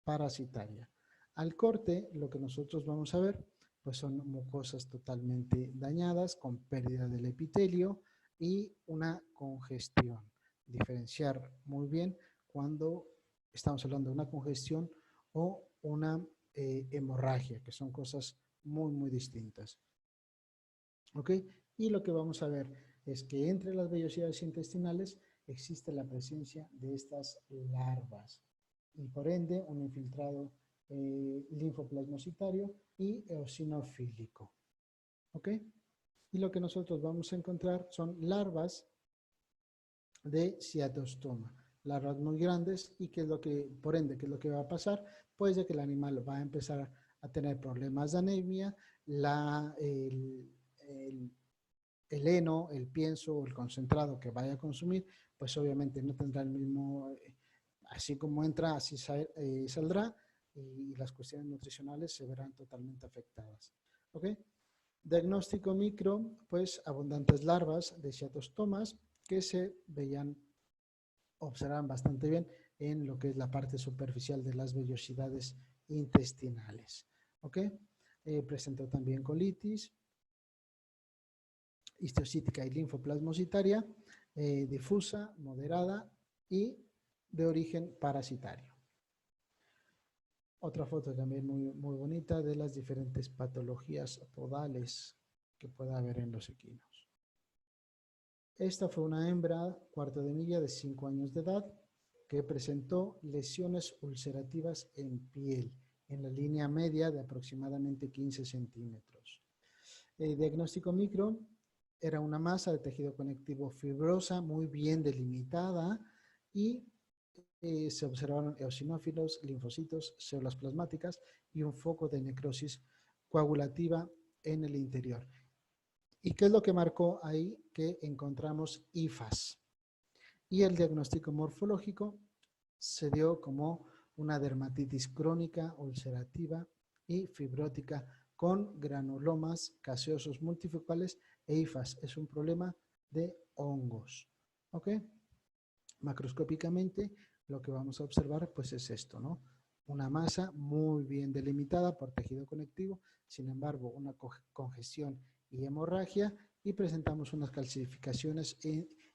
parasitaria. Al corte, lo que nosotros vamos a ver, pues son mucosas totalmente dañadas, con pérdida del epitelio y una congestión. Diferenciar muy bien cuando estamos hablando de una congestión o una hemorragia, que son cosas muy distintas. ¿Ok? Y lo que vamos a ver es que entre las vellosidades intestinales existe la presencia de estas larvas y por ende un infiltrado linfoplasmocitario y eosinofílico. ¿Ok? Y lo que nosotros vamos a encontrar son larvas de ciatostoma, larvas muy grandes, y ¿qué es lo que, por ende, qué es lo que va a pasar? Pues de que el animal va a empezar a tener problemas de anemia, el el heno, el pienso o el concentrado que vaya a consumir, pues obviamente no tendrá el mismo, así como entra, así saldrá, y las cuestiones nutricionales se verán totalmente afectadas. ¿Ok? Diagnóstico micro, pues abundantes larvas de ciatostomas que se observan bastante bien en lo que es la parte superficial de las vellosidades intestinales. ¿Ok? Presentó también colitis, histocítica y linfoplasmocitaria, difusa, moderada y de origen parasitario. Otra foto también muy bonita de las diferentes patologías podales que pueda haber en los equinos. Esta fue una hembra cuarto de milla de 5 años de edad que presentó lesiones ulcerativas en piel en la línea media de aproximadamente 15 centímetros. El diagnóstico micro era una masa de tejido conectivo fibrosa muy bien delimitada y se observaron eosinófilos, linfocitos, células plasmáticas y un foco de necrosis coagulativa en el interior. ¿Y qué es lo que marcó ahí? Que encontramos hifas. Y el diagnóstico morfológico se dio como una dermatitis crónica, ulcerativa y fibrótica con granulomas gaseosos multifocales e hifas. Es un problema de hongos. ¿Ok? Macroscópicamente lo que vamos a observar pues es esto, ¿no? Una masa muy bien delimitada por tejido conectivo, sin embargo una congestión y hemorragia, y presentamos unas calcificaciones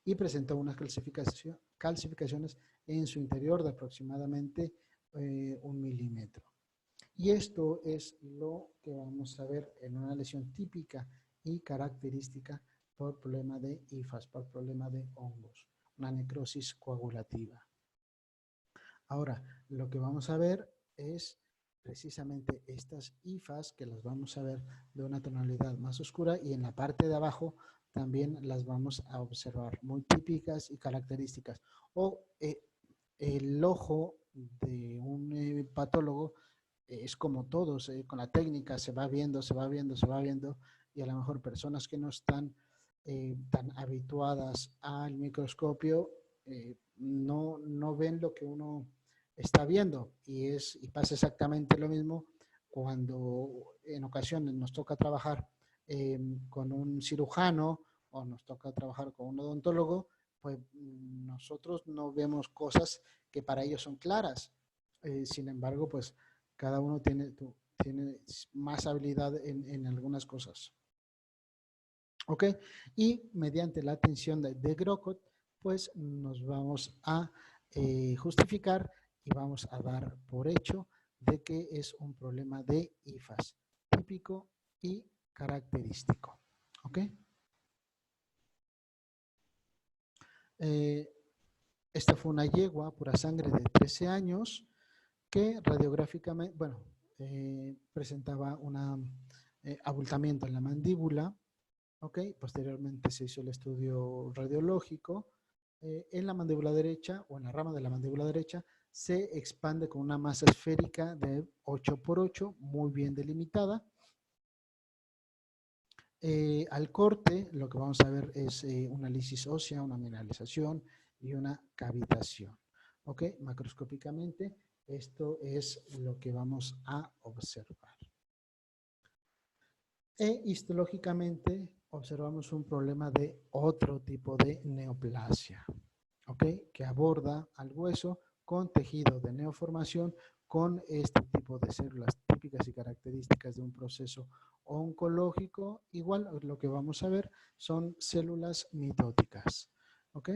y presentó unas calcificaciones en su interior de aproximadamente 1 milímetro. Y esto es lo que vamos a ver en una lesión típica y característica por problema de hifas, por problema de hongos, una necrosis coagulativa. Ahora, lo que vamos a ver es precisamente estas hifas, que las vamos a ver de una tonalidad más oscura, y en la parte de abajo también las vamos a observar, muy típicas y características. O el ojo de un patólogo es como todos, con la técnica se va viendo, se va viendo, se va viendo, y a lo mejor personas que no están tan habituadas al microscopio no ven lo que uno está viendo, y pasa exactamente lo mismo cuando en ocasiones nos toca trabajar con un cirujano o nos toca trabajar con un odontólogo, pues nosotros no vemos cosas que para ellos son claras. Sin embargo, pues cada uno tiene más habilidad en algunas cosas. ¿Ok? Y mediante la atención de Grocott, pues nos vamos a justificar y vamos a dar por hecho de que es un problema de hifas típico y característico. ¿Ok? Esta fue una yegua pura sangre de 13 años que radiográficamente, bueno, presentaba un abultamiento en la mandíbula. ¿Ok? Posteriormente se hizo el estudio radiológico. En la mandíbula derecha o en la rama de la mandíbula derecha se expande con una masa esférica de 8 por 8, muy bien delimitada. Al corte lo que vamos a ver es una lisis ósea, una mineralización y una cavitación. ¿Ok? Macroscópicamente esto es lo que vamos a observar. Histológicamente observamos un problema de otro tipo de neoplasia, ¿ok? Que aborda al hueso con tejido de neoformación, con este tipo de células típicas y características de un proceso oncológico. Igual lo que vamos a ver son células mitóticas, ¿ok?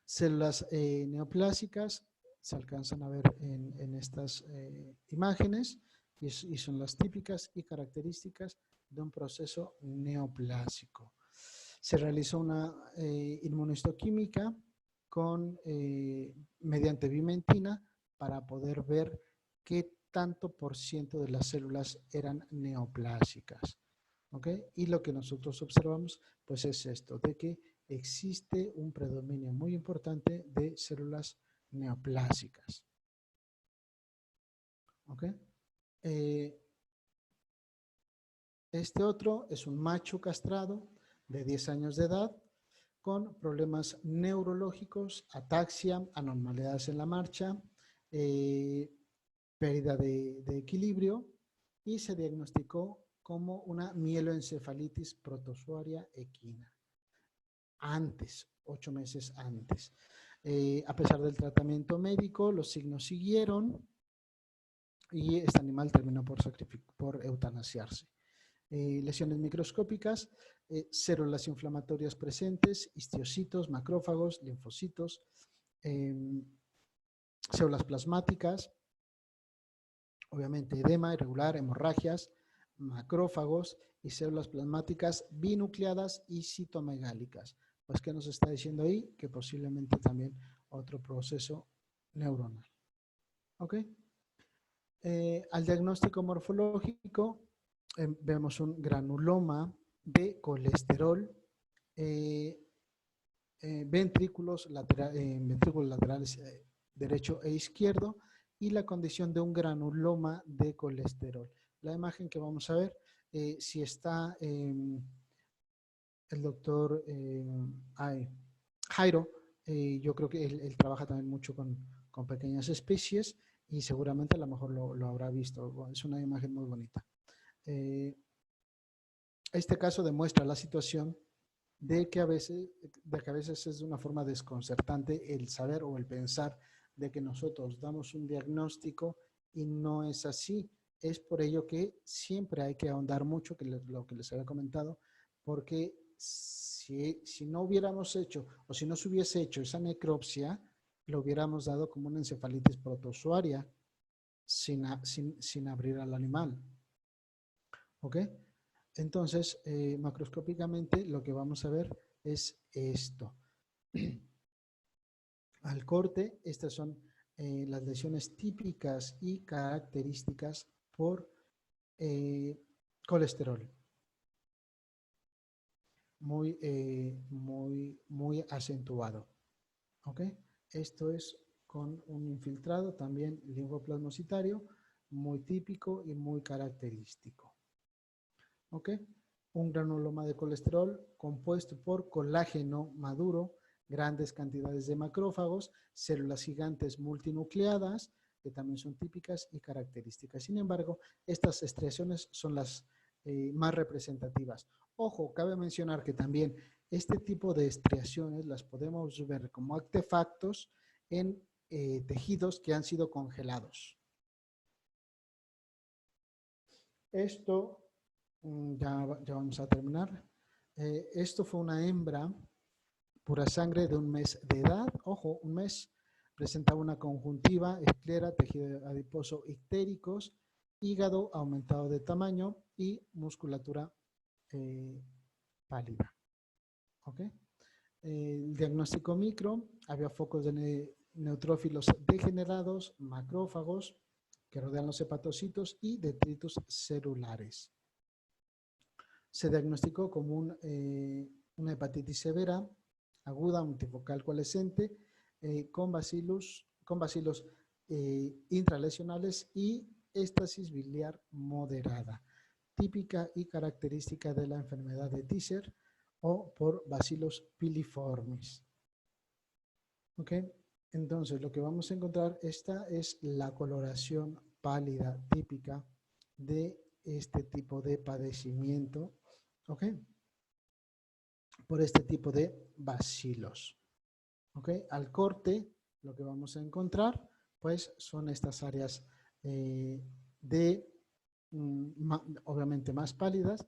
Células neoplásicas se alcanzan a ver en estas imágenes, y son las típicas y características de un proceso neoplásico. Se realizó una inmunohistoquímica mediante bimentina para poder ver qué tanto por ciento de las células eran neoplásicas. ¿Ok? Y lo que nosotros observamos pues es esto, de que existe un predominio muy importante de células neoplásicas. ¿Ok? Este otro es un macho castrado de 10 años de edad con problemas neurológicos, ataxia, anormalidades en la marcha, pérdida de equilibrio y se diagnosticó como una mieloencefalitis protozoaria equina. Antes, 8 meses antes. A pesar del tratamiento médico, los signos siguieron y este animal terminó por eutanasiarse. Lesiones microscópicas, células inflamatorias presentes, histocitos, macrófagos, linfocitos, células plasmáticas, obviamente edema irregular, hemorragias, macrófagos y células plasmáticas binucleadas y citomegálicas. Pues, ¿qué nos está diciendo ahí? Que posiblemente también otro proceso neuronal. ¿Ok? Al diagnóstico morfológico vemos un granuloma de colesterol, ventrículos laterales derecho e izquierdo y la condición de un granuloma de colesterol. La imagen que vamos a ver, si está el doctor Jairo, yo creo que él trabaja también mucho con pequeñas especies y seguramente a lo mejor lo habrá visto. Bueno, es una imagen muy bonita. Este caso demuestra la situación de que a veces es de una forma desconcertante el saber o el pensar de que nosotros damos un diagnóstico y no es así. Es por ello que siempre hay que ahondar mucho, lo que les había comentado, porque si no hubiéramos hecho o si no se hubiese hecho esa necropsia, lo hubiéramos dado como una encefalitis protozoaria sin abrir al animal. ¿Ok? Entonces, macroscópicamente lo que vamos a ver es esto. Al corte, estas son las lesiones típicas y características por colesterol. Muy acentuado. ¿Ok? Esto es con un infiltrado también linfoplasmocitario, muy típico y muy característico. ¿Ok? Un granuloma de colesterol compuesto por colágeno maduro, grandes cantidades de macrófagos, células gigantes multinucleadas, que también son típicas y características. Sin embargo, estas estriaciones son las más representativas. Ojo, cabe mencionar que también este tipo de estriaciones las podemos ver como artefactos en tejidos que han sido congelados. Esto, ya vamos a terminar. Esto fue una hembra pura sangre de un mes de edad. Ojo, un mes. Presentaba una conjuntiva, esclera, tejido adiposo ictéricos, hígado aumentado de tamaño y musculatura pálida. ¿Ok? El diagnóstico micro, había focos de neutrófilos degenerados, macrófagos que rodean los hepatocitos y detritus celulares. Se diagnosticó como una hepatitis severa, aguda, multifocal coalescente, con bacilos intralesionales y éstasis biliar moderada, típica y característica de la enfermedad de Tisser o por bacilos piliformis. ¿Ok? Entonces, lo que vamos a encontrar, esta es la coloración pálida típica de este tipo de padecimiento, ¿ok? Por este tipo de bacilos. ¿Ok? Al corte, lo que vamos a encontrar, pues, son estas áreas obviamente más pálidas,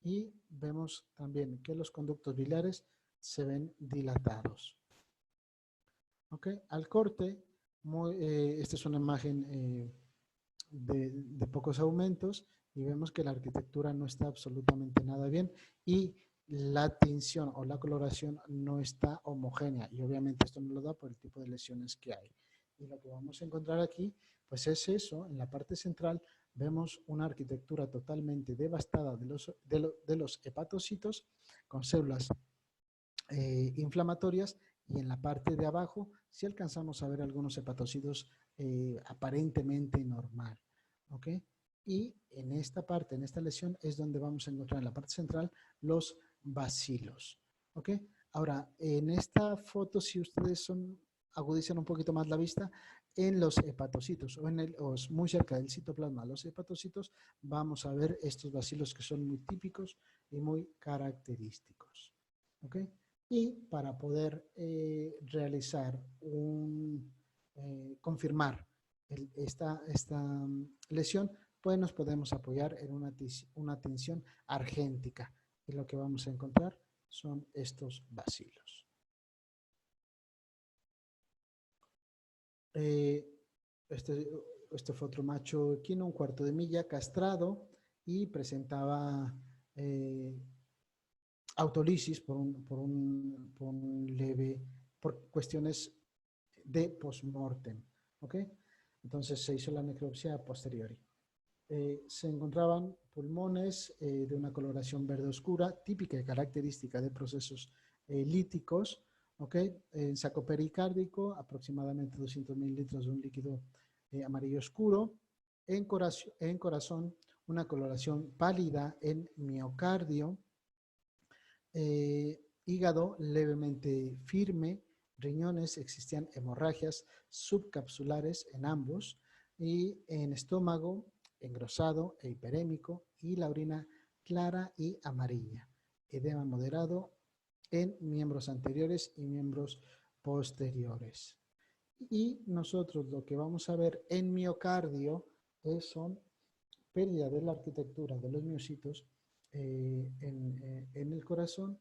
y vemos también que los conductos biliares se ven dilatados. ¿Ok? Al corte, esta es una imagen de pocos aumentos y vemos que la arquitectura no está absolutamente nada bien y la tinción o la coloración no está homogénea, y obviamente esto no lo da por el tipo de lesiones que hay. Y lo que vamos a encontrar aquí, pues es eso. En la parte central vemos una arquitectura totalmente devastada de los hepatocitos con células inflamatorias, y en la parte de abajo sí alcanzamos a ver algunos hepatocitos aparentemente normal. ¿Ok? Y en esta parte, en esta lesión, es donde vamos a encontrar en la parte central los bacilos. ¿Ok? Ahora, en esta foto, si ustedes agudizan un poquito más la vista, en los hepatocitos o muy cerca del citoplasma, los hepatocitos, vamos a ver estos bacilos que son muy típicos y muy característicos. ¿Ok? Y para poder realizar confirmar esta lesión, pues nos podemos apoyar en una tinción argéntica. Y lo que vamos a encontrar son estos bacilos. Este fue otro macho equino, 1/4 de milla, castrado, y presentaba autolisis por cuestiones de postmortem. ¿Ok? Entonces se hizo la necropsia a posteriori. Se encontraban pulmones de una coloración verde oscura, típica y característica de procesos líticos, ¿ok? En saco pericárdico, aproximadamente 200 mililitros de un líquido amarillo oscuro. En corazón, una coloración pálida en miocardio. Hígado levemente firme. Riñones, existían hemorragias subcapsulares en ambos. Y en estómago, engrosado e hiperémico, y la orina clara y amarilla. Edema moderado en miembros anteriores y miembros posteriores. Y nosotros lo que vamos a ver en miocardio son pérdida de la arquitectura de los miocitos en el corazón,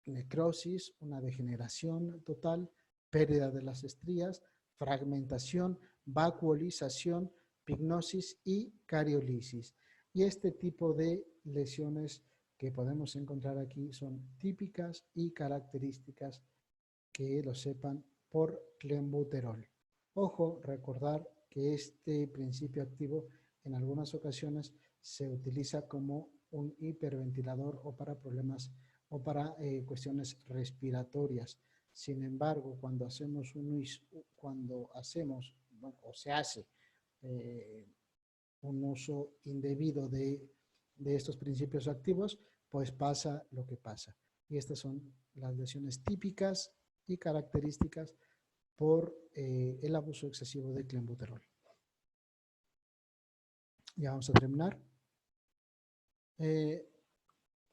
necrosis, una degeneración total, pérdida de las estrías, fragmentación, vacuolización, pignosis y cariolisis. Y este tipo de lesiones que podemos encontrar aquí son típicas y características, que lo sepan, por clenbuterol. Ojo, recordar que este principio activo en algunas ocasiones se utiliza como un hiperventilador o para problemas o para cuestiones respiratorias. Sin embargo, cuando se hace un uso indebido de estos principios activos, pues pasa lo que pasa. Y estas son las lesiones típicas y características por el abuso excesivo de clenbuterol. Ya vamos a terminar.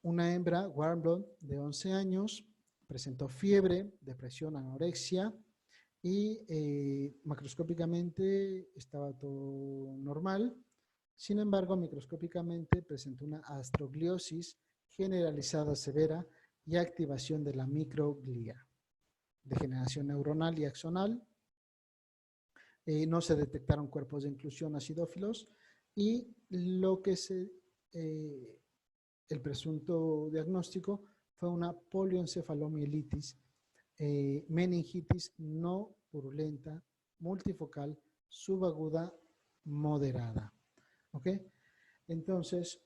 Una hembra, warm blood, de 11 años, presentó fiebre, depresión, anorexia, y macroscópicamente estaba todo normal. Sin embargo, microscópicamente presentó una astrogliosis generalizada severa y activación de la microglia, degeneración neuronal y axonal. No se detectaron cuerpos de inclusión acidófilos, y el presunto diagnóstico fue una polioencefalomielitis, meningitis no purulenta, multifocal, subaguda, moderada. ¿Ok? Entonces,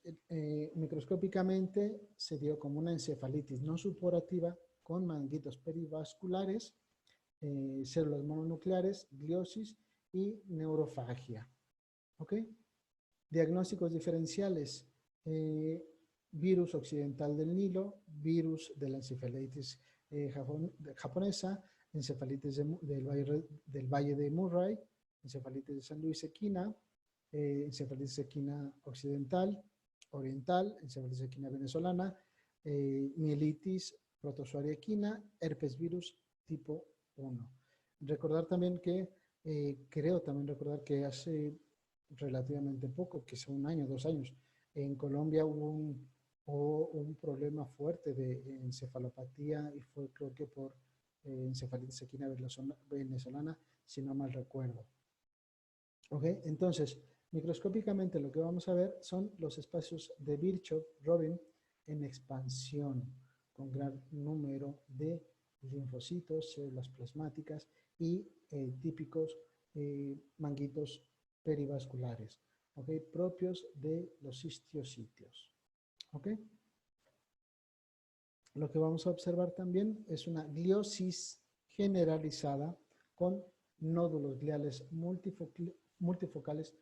microscópicamente se dio como una encefalitis no supurativa con manguitos perivasculares, células mononucleares, gliosis y neurofagia. ¿Ok? Diagnósticos diferenciales. Virus occidental del Nilo, virus de la encefalitis japonesa, encefalitis del Valle de Murray, encefalitis de San Luis equina, encefalitis equina occidental, oriental, encefalitis equina venezolana, mielitis protozoaria equina, herpes virus tipo 1. Recordar también que, recordar que hace relativamente poco, que son 1 año, 2 años, en Colombia hubo un problema fuerte de encefalopatía, y fue, creo que por encefalitis equina venezolana, si no mal recuerdo. ¿Ok? Entonces, microscópicamente lo que vamos a ver son los espacios de Virchow-Robin en expansión, con gran número de linfocitos, células plasmáticas y típicos manguitos perivasculares, ¿ok? Propios de los histiositios. ¿Ok? Lo que vamos a observar también es una gliosis generalizada con nódulos gliales multifocales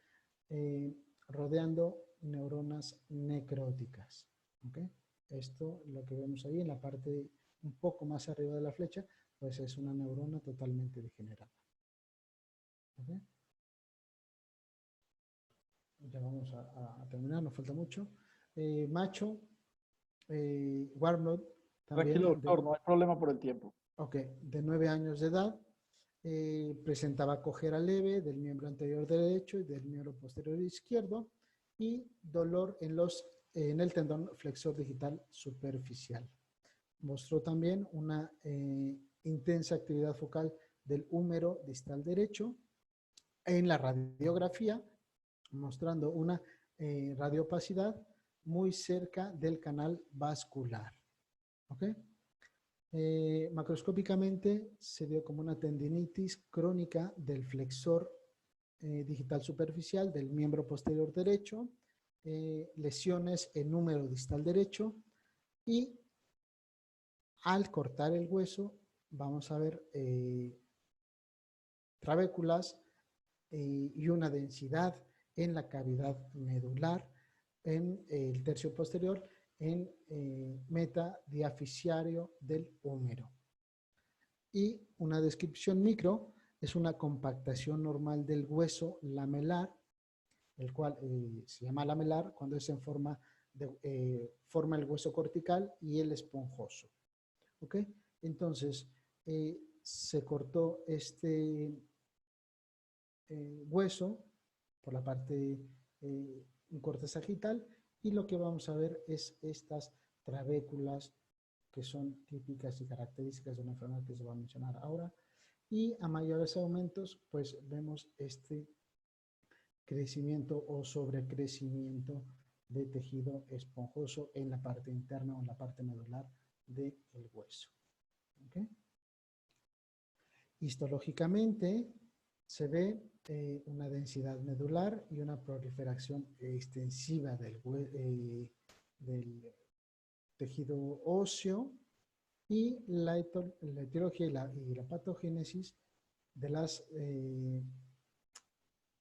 rodeando neuronas necróticas. ¿Okay? Esto, lo que vemos ahí en la parte un poco más arriba de la flecha, pues es una neurona totalmente degenerada. ¿Okay? Ya vamos a terminar, nos falta mucho. Macho, warm blood, también. Tranquilo, doctor, no hay problema por el tiempo. Ok, de 9 años de edad, presentaba cojera leve del miembro anterior derecho y del miembro posterior izquierdo y dolor en el tendón flexor digital superficial. Mostró también una intensa actividad focal del húmero distal derecho en la radiografía, mostrando una radiopacidad muy cerca del canal vascular. ¿Ok? Macroscópicamente se dio como una tendinitis crónica del flexor digital superficial del miembro posterior derecho, lesiones en húmero distal derecho y al cortar el hueso vamos a ver trabéculas y una densidad en la cavidad medular en el tercio posterior en metadiafisiario del húmero. Y una descripción micro es una compactación normal del hueso lamelar, el cual se llama lamelar cuando es en forma el hueso cortical y el esponjoso. ¿Ok? Entonces, se cortó este hueso por la parte, un corte sagital, y lo que vamos a ver es estas trabéculas que son típicas y características de una enfermedad que se va a mencionar ahora, y a mayores aumentos pues vemos este crecimiento o sobrecrecimiento de tejido esponjoso en la parte interna o en la parte medular del hueso. ¿Okay? Histológicamente se ve una densidad medular y una proliferación extensiva del tejido óseo, y la etiología y la patogénesis de las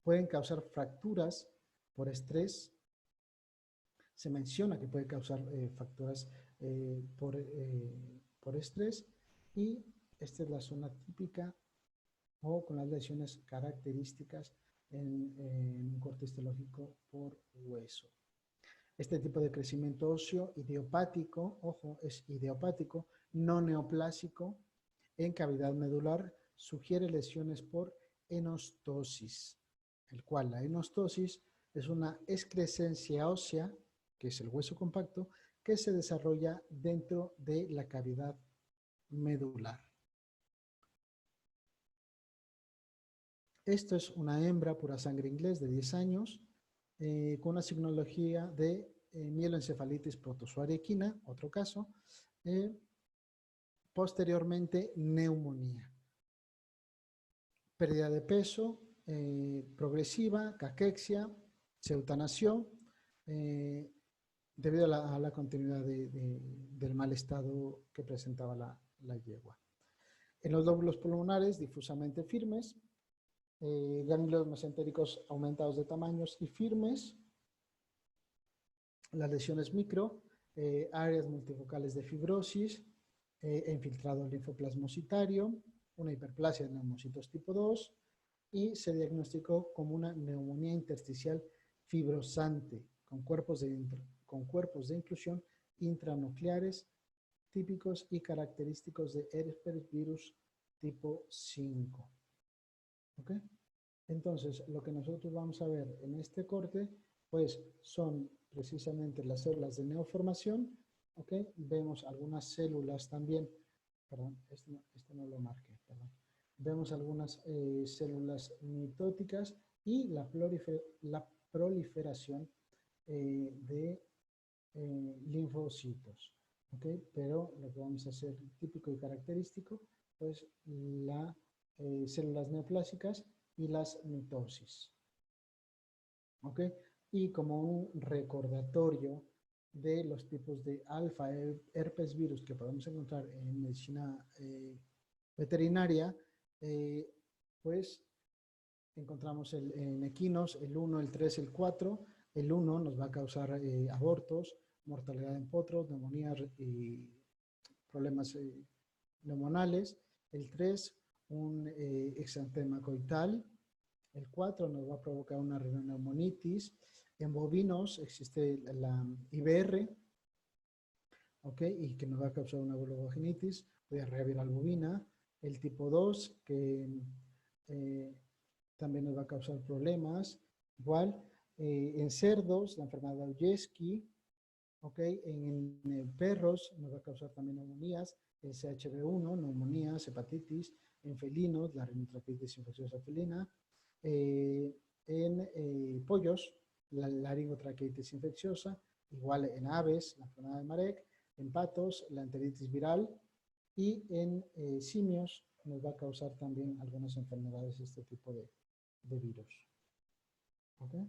pueden causar fracturas por estrés. Se menciona que puede causar fracturas por estrés, y esta es la zona típica o con las lesiones características en un corte histológico por hueso. Este tipo de crecimiento óseo idiopático, ojo, es idiopático, no neoplásico, en cavidad medular, sugiere lesiones por enostosis, el cual la enostosis es una excrescencia ósea, que es el hueso compacto, que se desarrolla dentro de la cavidad medular. Esto es una hembra pura sangre inglés de 10 años, con una signología de mieloencefalitis protozoaria equina, otro caso, posteriormente neumonía. Pérdida de peso progresiva, caquexia, se eutanasió debido a la continuidad del mal estado que presentaba la yegua. En los lóbulos pulmonares difusamente firmes, ganglios mesentéricos aumentados de tamaños y firmes, las lesiones micro, áreas multifocales de fibrosis, infiltrado linfoplasmocitario, una hiperplasia de neumocitos tipo 2, y se diagnosticó como una neumonía intersticial fibrosante con cuerpos de inclusión intranucleares típicos y característicos de herpes virus tipo 5. ¿Ok? Entonces, lo que nosotros vamos a ver en este corte, pues son precisamente las células de neoformación. ¿Ok? Vemos algunas células también, perdón, este no lo marqué, perdón. Vemos algunas células mitóticas y la proliferación de linfocitos. ¿Ok? Pero lo que vamos a hacer típico y característico, pues las células neoplásicas y las mitosis. ¿Ok? Y como un recordatorio de los tipos de alfa herpes virus que podemos encontrar en medicina veterinaria, pues encontramos en equinos el 1, el 3, el 4, El 1 nos va a causar abortos, mortalidad en potros, neumonías y problemas neumonales. El 3, un exantema coital. El 4 nos va a provocar una rinoneumonitis. En bovinos existe la IBR, ¿ok? Y que nos va a causar una vulvovaginitis, diarrea viral bovina. El tipo 2, que también nos va a causar problemas. Igual, en cerdos, la enfermedad de Aujesky, ¿ok? En perros nos va a causar también neumonías, el CHB1, neumonías, hepatitis. En felinos, la rinotraquitis infecciosa felina. En pollos, la laringotraqueitis infecciosa, igual en aves, la enfermedad de Marek, en patos, la enteritis viral, y en simios nos va a causar también algunas enfermedades este tipo de virus. ¿Okay?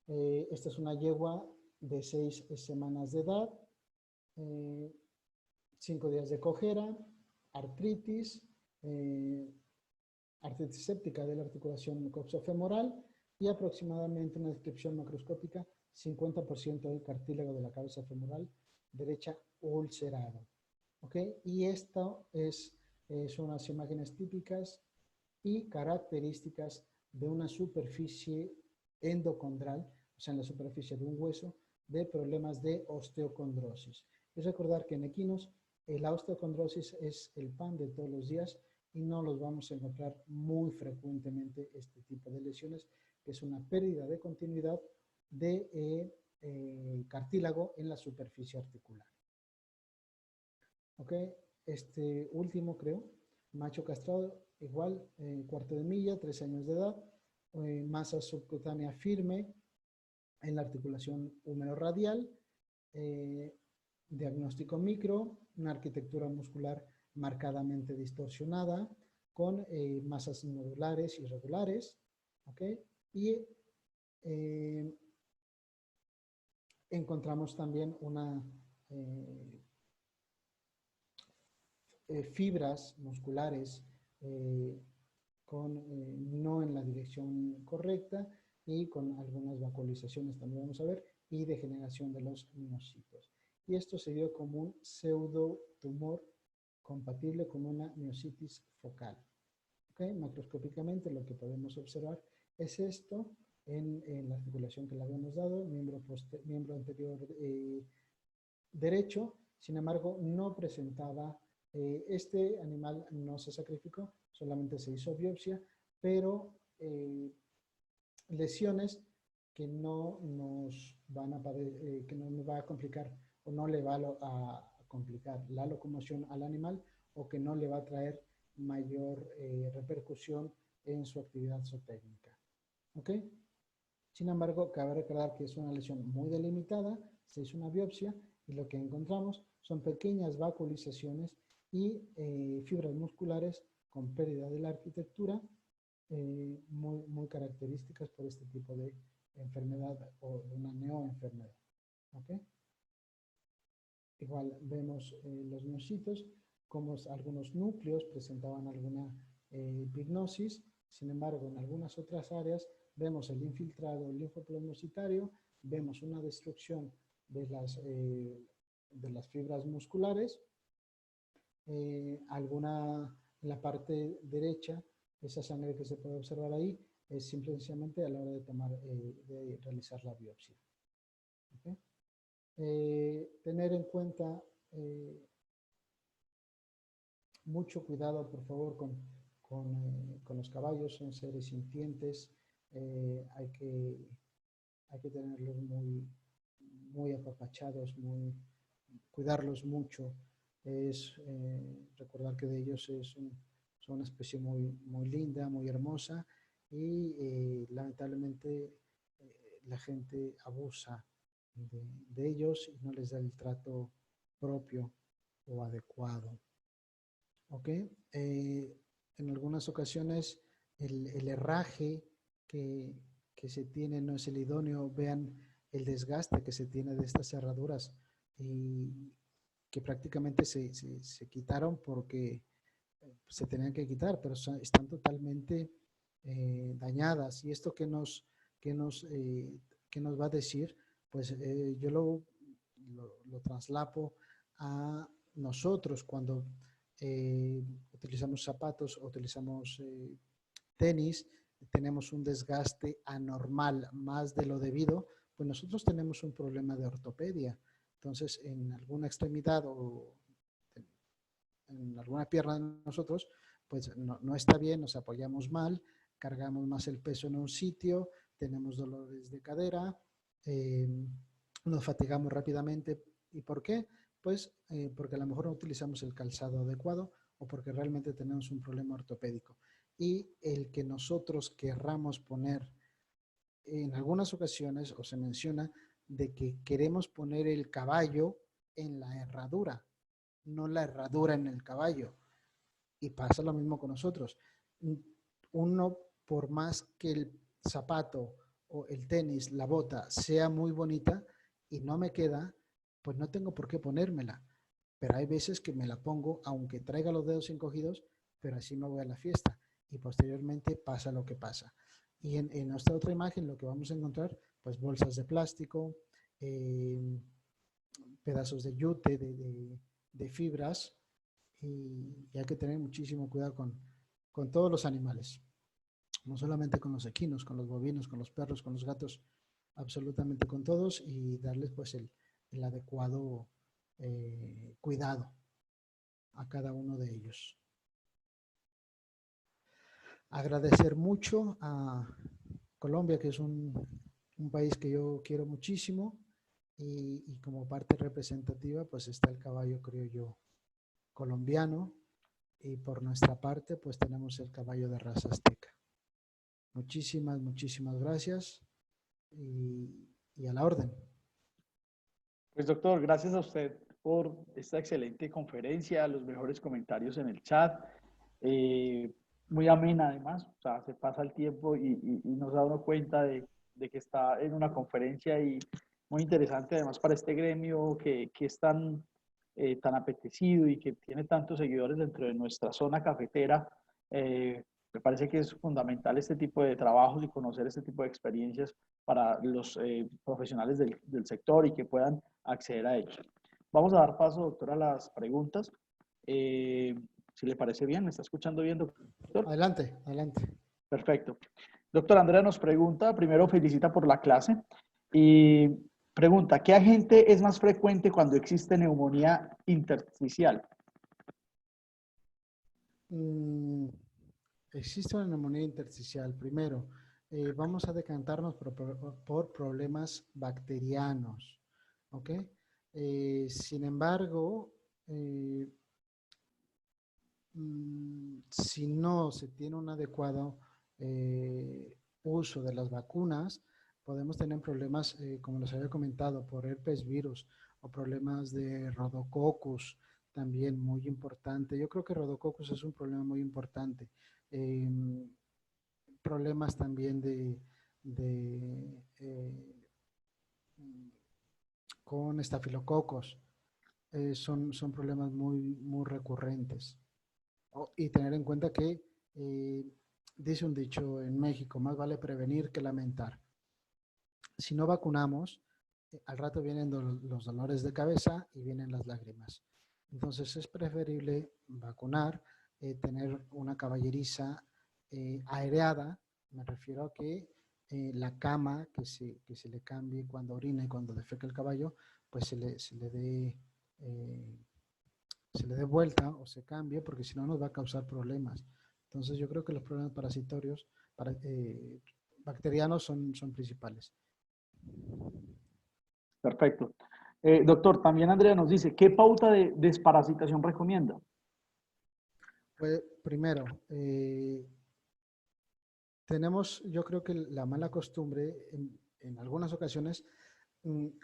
Esta es una yegua de 6 semanas de edad, 5 días de cojera, artritis, artritis séptica de la articulación coxofemoral y aproximadamente una descripción macroscópica, 50% del cartílago de la cabeza femoral derecha ulcerado. ¿Ok? Y esto son unas imágenes típicas y características de una superficie endocondral, o sea, en la superficie de un hueso, de problemas de osteocondrosis. Es recordar que en equinos la osteocondrosis es el pan de todos los días y no los vamos a encontrar muy frecuentemente este tipo de lesiones, que es una pérdida de continuidad de cartílago en la superficie articular. Ok, este último creo, macho castrado, igual, cuarto de milla, 3 años de edad, masa subcutánea firme en la articulación húmero-radial, diagnóstico micro, una arquitectura muscular marcadamente distorsionada, con masas nodulares irregulares, ¿ok? Y encontramos también una fibras musculares no en la dirección correcta y con algunas vacuolizaciones también vamos a ver, y degeneración de los miocitos. Y esto se dio como un pseudotumor compatible con una miositis focal. ¿Okay? Macroscópicamente lo que podemos observar es esto en la articulación que le habíamos dado, miembro anterior derecho, sin embargo no presentaba, este animal no se sacrificó, solamente se hizo biopsia, pero lesiones que no nos van a que no nos va a complicar o no le va a complicar la locomoción al animal o que no le va a traer mayor repercusión en su actividad zootécnica. ¿Ok? Sin embargo, cabe recordar que es una lesión muy delimitada, se hizo una biopsia y lo que encontramos son pequeñas vacuolizaciones y fibras musculares con pérdida de la arquitectura, muy características por este tipo de enfermedad o de una neoenfermedad. ¿Okay? Igual vemos los miocitos, como algunos núcleos presentaban alguna epignosis, sin embargo en algunas otras áreas vemos el infiltrado linfoplasmocitario, vemos una destrucción de las fibras musculares, en la parte derecha, esa sangre que se puede observar ahí es simplemente a la hora de realizar la biopsia. ¿Okay? Tener en cuenta mucho cuidado, por favor, con los caballos, son seres sintientes, hay que tenerlos muy apapachados, cuidarlos mucho. Recordar que de ellos son una especie muy linda, muy hermosa y lamentablemente la gente abusa de ellos y no les da el trato propio o adecuado. ¿Ok? En algunas ocasiones el herraje que se tiene no es el idóneo. Vean el desgaste que se tiene de estas cerraduras y que prácticamente se quitaron porque se tenían que quitar, pero están totalmente dañadas. Y esto que nos qué nos va a decir? Pues yo lo traslapo a nosotros cuando utilizamos zapatos, utilizamos tenis, tenemos un desgaste anormal más de lo debido, pues nosotros tenemos un problema de ortopedia. Entonces, en alguna extremidad o en alguna pierna de nosotros, pues no está bien, nos apoyamos mal, cargamos más el peso en un sitio, tenemos dolores de cadera, nos fatigamos rápidamente. ¿Y por qué? Pues porque a lo mejor no utilizamos el calzado adecuado o porque realmente tenemos un problema ortopédico. Y el que nosotros querramos poner, en algunas ocasiones, o se menciona, de que queremos poner el caballo en la herradura, no la herradura en el caballo. Y pasa lo mismo con nosotros. Uno, por más que el zapato o el tenis, la bota, sea muy bonita y no me queda, pues no tengo por qué ponérmela. Pero hay veces que me la pongo, aunque traiga los dedos encogidos, pero así me voy a la fiesta. Y posteriormente pasa lo que pasa. Y en esta otra imagen lo que vamos a encontrar, pues bolsas de plástico, pedazos de yute, de fibras, y hay que tener muchísimo cuidado con todos los animales, no solamente con los equinos, con los bovinos, con los perros, con los gatos, absolutamente con todos, y darles pues el adecuado cuidado a cada uno de ellos. Agradecer mucho a Colombia, que es un país que yo quiero muchísimo, y como parte representativa pues está el caballo criollo colombiano, y por nuestra parte pues tenemos el caballo de raza azteca. Muchísimas gracias y a la orden. Pues doctor, gracias a usted por esta excelente conferencia, los mejores comentarios en el chat, muy amena además, o sea, se pasa el tiempo y nos da uno cuenta de que está en una conferencia y muy interesante además para este gremio que es tan apetecido y que tiene tantos seguidores dentro de nuestra zona cafetera. Me parece que es fundamental este tipo de trabajos y conocer este tipo de experiencias para los profesionales del sector y que puedan acceder a ellos. Vamos a dar paso, doctor, a las preguntas. Si le parece bien, ¿me está escuchando bien, doctor? Adelante, adelante. Perfecto. Doctor Andrea nos pregunta, primero felicita por la clase y pregunta, ¿qué agente es más frecuente cuando existe neumonía intersticial? Existe una neumonía intersticial. Primero, vamos a decantarnos por problemas bacterianos, ¿ok? Sin embargo, si no se tiene un adecuado uso de las vacunas, podemos tener problemas, como les había comentado, por herpes virus o problemas de Rhodococcus, también muy importante. Yo creo que Rhodococcus es un problema muy importante. Problemas también con estafilococos. Son problemas muy recurrentes. Y tener en cuenta que dice un dicho en México, más vale prevenir que lamentar. Si no vacunamos, al rato vienen los dolores de cabeza y vienen las lágrimas. Entonces es preferible vacunar, tener una caballeriza aireada. Me refiero a que la cama que se le cambie cuando orina y cuando defeca el caballo, pues se le dé vuelta o se cambie, porque si no nos va a causar problemas. Entonces yo creo que los problemas parasitorios, bacterianos son principales. Perfecto. Doctor, también Andrea nos dice, ¿qué pauta de desparasitación recomienda? Pues primero, tenemos, yo creo que la mala costumbre en algunas ocasiones,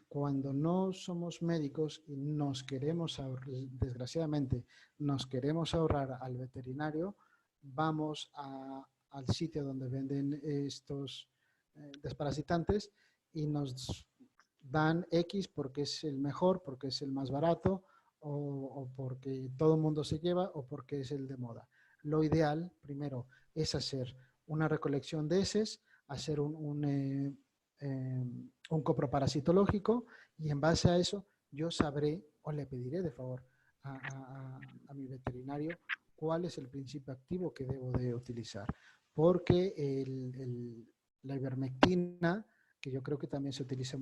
cuando no somos médicos y nos queremos ahorrar, desgraciadamente, nos queremos ahorrar al veterinario, vamos al sitio donde venden estos desparasitantes y nos dan X porque es el mejor, porque es el más barato o porque todo el mundo se lleva o porque es el de moda. Lo ideal, primero, es hacer una recolección de heces, hacer un coproparasitológico y en base a eso yo sabré o le pediré de favor a mi veterinario cuál es el principio activo que debo de utilizar. Porque la ivermectina, que yo creo que también se utiliza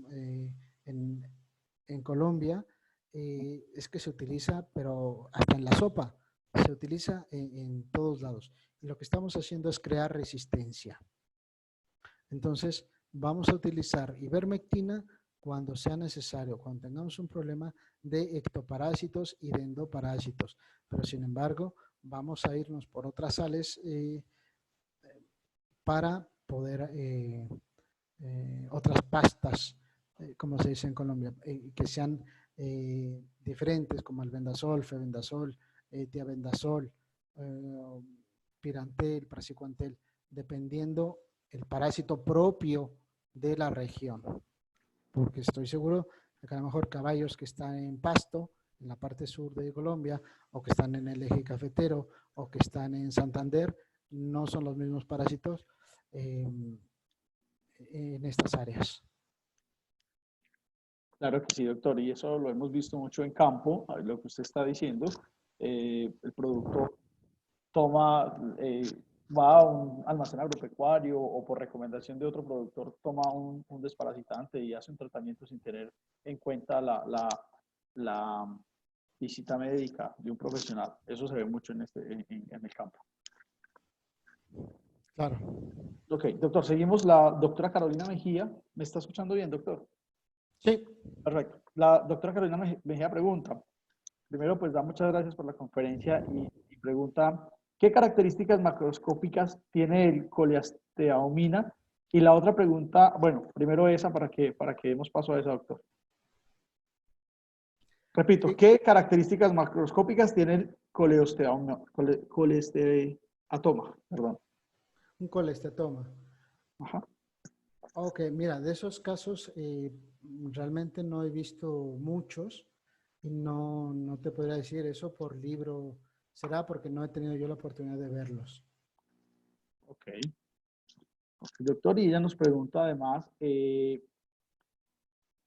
en Colombia, es que se utiliza, pero hasta en la sopa, se utiliza en todos lados. Y lo que estamos haciendo es crear resistencia. Entonces, vamos a utilizar ivermectina cuando sea necesario, cuando tengamos un problema de ectoparásitos y de endoparásitos. Pero, sin embargo, vamos a irnos por otras sales para poder, otras pastas, como se dice en Colombia, que sean diferentes, como el vendasol, febendazol, tiabendazol, pirantel, praziquantel, dependiendo el parásito propio de la región. Porque estoy seguro de que a lo mejor caballos que están en Pasto, en la parte sur de Colombia, o que están en el eje cafetero, o que están en Santander, no son los mismos parásitos en estas áreas. Claro que sí, doctor, y eso lo hemos visto mucho en campo, lo que usted está diciendo. El producto va a un almacén agropecuario o por recomendación de otro productor toma un desparasitante y hace un tratamiento sin tener en cuenta la visita médica de un profesional. Eso se ve mucho en el campo. Claro. Ok, doctor, seguimos. La doctora Carolina Mejía. ¿Me está escuchando bien, doctor? Sí. Perfecto. La doctora Carolina Mejía pregunta, primero pues da muchas gracias por la conferencia y pregunta, ¿qué características macroscópicas tiene el coleasteaomina? Y la otra pregunta, bueno, primero esa para que demos paso a esa, doctor. Repito, ¿qué características macroscópicas tiene el coleosteatoma? Perdón. Un colestatoma. Ajá. Ok, mira, de esos casos realmente no he visto muchos y no te podría decir eso por libro. Será porque no he tenido yo la oportunidad de verlos. Ok. Doctor, y ella nos pregunta además,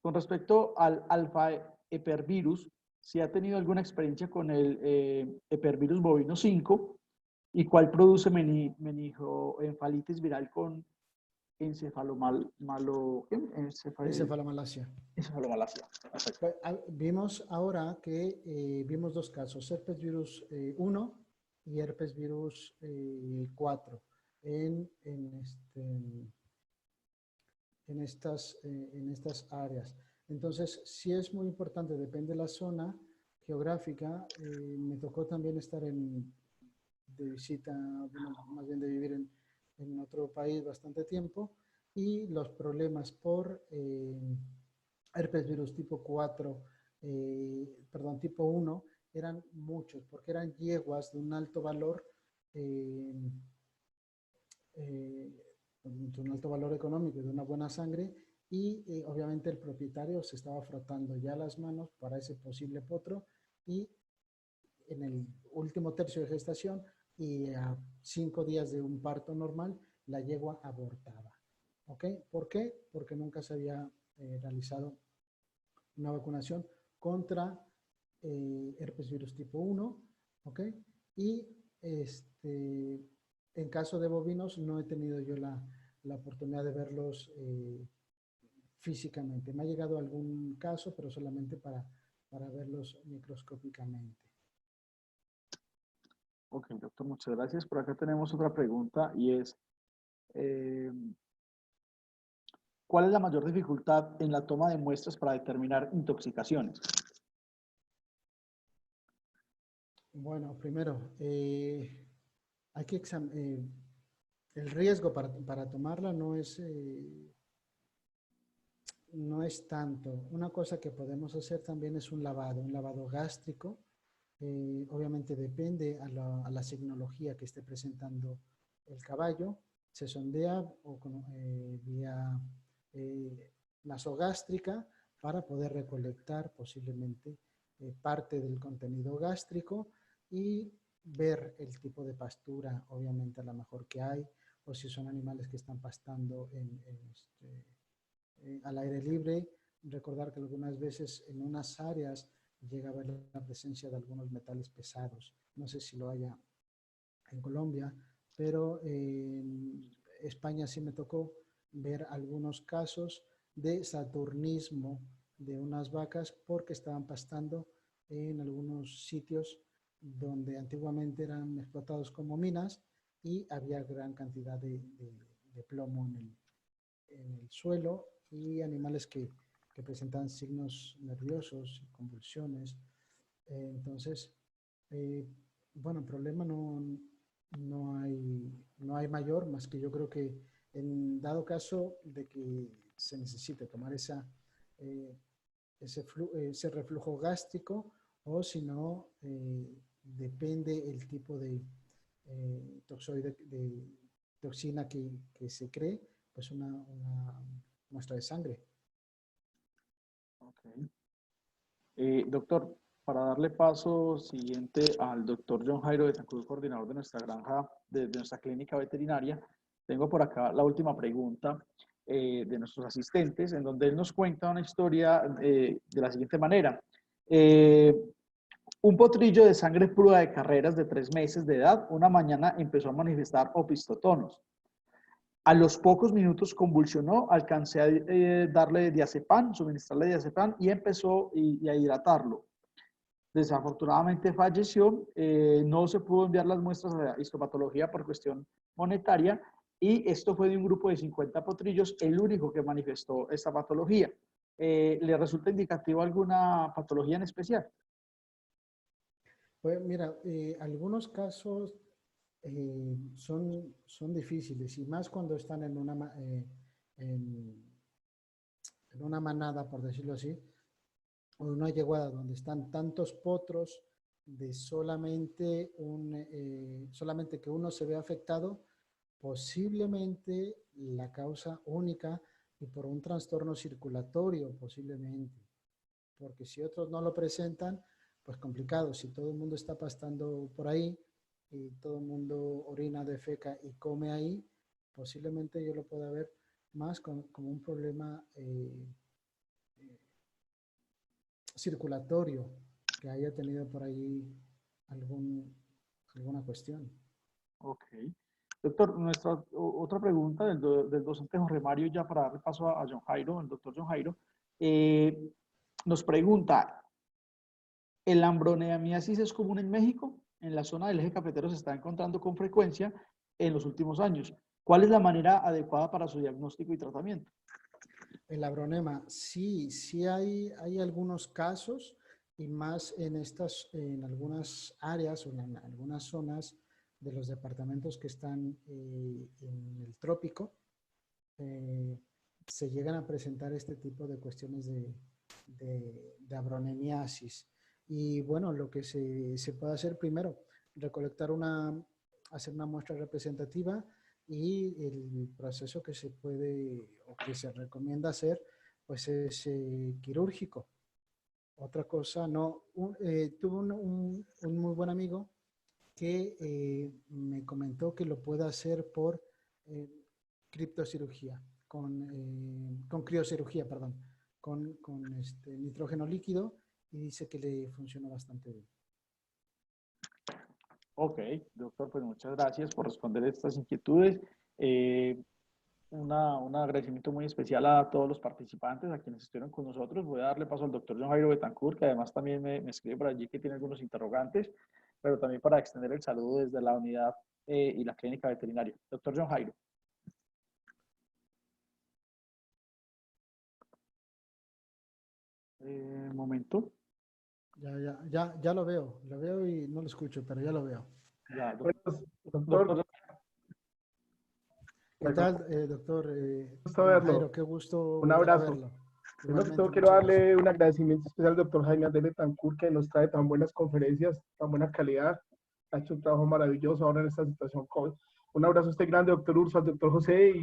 con respecto al alfa hepervirus, si ha tenido alguna experiencia con el hepervirus bovino 5 y cuál produce meningoencefalitis viral con Encefalomalacia. encefalomalacia. Pues, vimos ahora que vimos dos casos, herpes virus 1 y herpes virus 4 en estas áreas. Entonces, sí es muy importante, depende de la zona geográfica. Me tocó también estar de visita, bueno, más bien de vivir en otro país bastante tiempo, y los problemas por herpes virus tipo 4, tipo 1, eran muchos, porque eran yeguas de un alto valor, de un alto valor económico y de una buena sangre, y obviamente el propietario se estaba frotando ya las manos para ese posible potro, y en el último tercio de gestación y a 5 días de un parto normal, la yegua abortaba. ¿Ok? ¿Por qué? Porque nunca se había realizado una vacunación contra herpes virus tipo 1, ¿ok? Y en caso de bovinos no he tenido yo la oportunidad de verlos físicamente. Me ha llegado algún caso, pero solamente para verlos microscópicamente. Ok, doctor, muchas gracias. Por acá tenemos otra pregunta y es, ¿cuál es la mayor dificultad en la toma de muestras para determinar intoxicaciones? Bueno, primero, hay que el riesgo para tomarla no es tanto. Una cosa que podemos hacer también es un lavado gástrico. Obviamente depende a la signología que esté presentando el caballo. Se sondea vía nasogástrica para poder recolectar posiblemente parte del contenido gástrico y ver el tipo de pastura, obviamente a lo mejor que hay, o si son animales que están pastando al aire libre. Recordar que algunas veces en unas áreas llega a haber la presencia de algunos metales pesados. No sé si lo haya en Colombia, pero en España sí me tocó ver algunos casos de saturnismo de unas vacas porque estaban pastando en algunos sitios donde antiguamente eran explotados como minas y había gran cantidad de plomo en el suelo y animales que presentaban signos nerviosos, convulsiones. Entonces, bueno, el problema no hay mayor, más que yo creo que en dado caso de que se necesite tomar ese reflujo gástrico, o si no, depende el tipo de toxina que se cree, pues una muestra de sangre. Okay. Doctor, para darle paso siguiente al doctor John Jairo Betancur, coordinador de nuestra granja, de nuestra clínica veterinaria, tengo por acá la última pregunta de nuestros asistentes, en donde él nos cuenta una historia de la siguiente manera. Un potrillo de sangre pura de carreras de 3 meses de edad, una mañana empezó a manifestar opistotonos. A los pocos minutos convulsionó, alcancé a darle diazepam, suministrarle diazepam y empezó a hidratarlo. Desafortunadamente falleció, no se pudo enviar las muestras a la histopatología por cuestión monetaria y esto fue de un grupo de 50 potrillos, el único que manifestó esta patología. ¿Le resulta indicativo alguna patología en especial? Pues mira, algunos casos son difíciles y más cuando están en una manada, por decirlo así, o una yeguada donde están tantos potros de solamente que uno se ve afectado, posiblemente la causa única y por un trastorno circulatorio posiblemente, porque si otros no lo presentan, pues complicado. Si todo el mundo está pastando por ahí y todo el mundo orina, defeca y come ahí, posiblemente yo lo pueda ver más como un problema circulatorio, que haya tenido por ahí alguna cuestión. Ok. Doctor, nuestra otra pregunta del docente Jorge Mario, ya para darle paso a John Jairo, el doctor John Jairo, nos pregunta, ¿el ambroneamiasis es común en México? En la zona del eje cafetero se está encontrando con frecuencia en los últimos años. ¿Cuál es la manera adecuada para su diagnóstico y tratamiento? El abronema, sí hay algunos casos y más en algunas áreas o en algunas zonas de los departamentos que están en el trópico, se llegan a presentar este tipo de cuestiones de abronemiasis. Y bueno, lo que se puede hacer primero, hacer una muestra representativa y el proceso que se puede o que se recomienda hacer, pues es quirúrgico. Otra cosa, tuve un muy buen amigo que me comentó que lo puede hacer por criptocirugía, con criocirugía, perdón, con nitrógeno líquido, y dice que le funciona bastante bien. Ok, doctor, pues muchas gracias por responder estas inquietudes. Un agradecimiento muy especial a todos los participantes, a quienes estuvieron con nosotros. Voy a darle paso al doctor John Jairo Betancur, que además también me escribe por allí que tiene algunos interrogantes, pero también para extender el saludo desde la unidad y la clínica veterinaria. Doctor John Jairo. Momento. Ya lo veo y no lo escucho, pero ya lo veo. Ya, doctor. ¿Qué tal, doctor? Gusto verlo. Jairo, qué gusto. Un abrazo. Verlo. Primero que todo, quiero darle un agradecimiento especial al doctor Jaime Andrés Betancur, que nos trae tan buenas conferencias, tan buena calidad. Ha hecho un trabajo maravilloso ahora en esta situación COVID. Un abrazo a usted grande, doctor Urso, al doctor José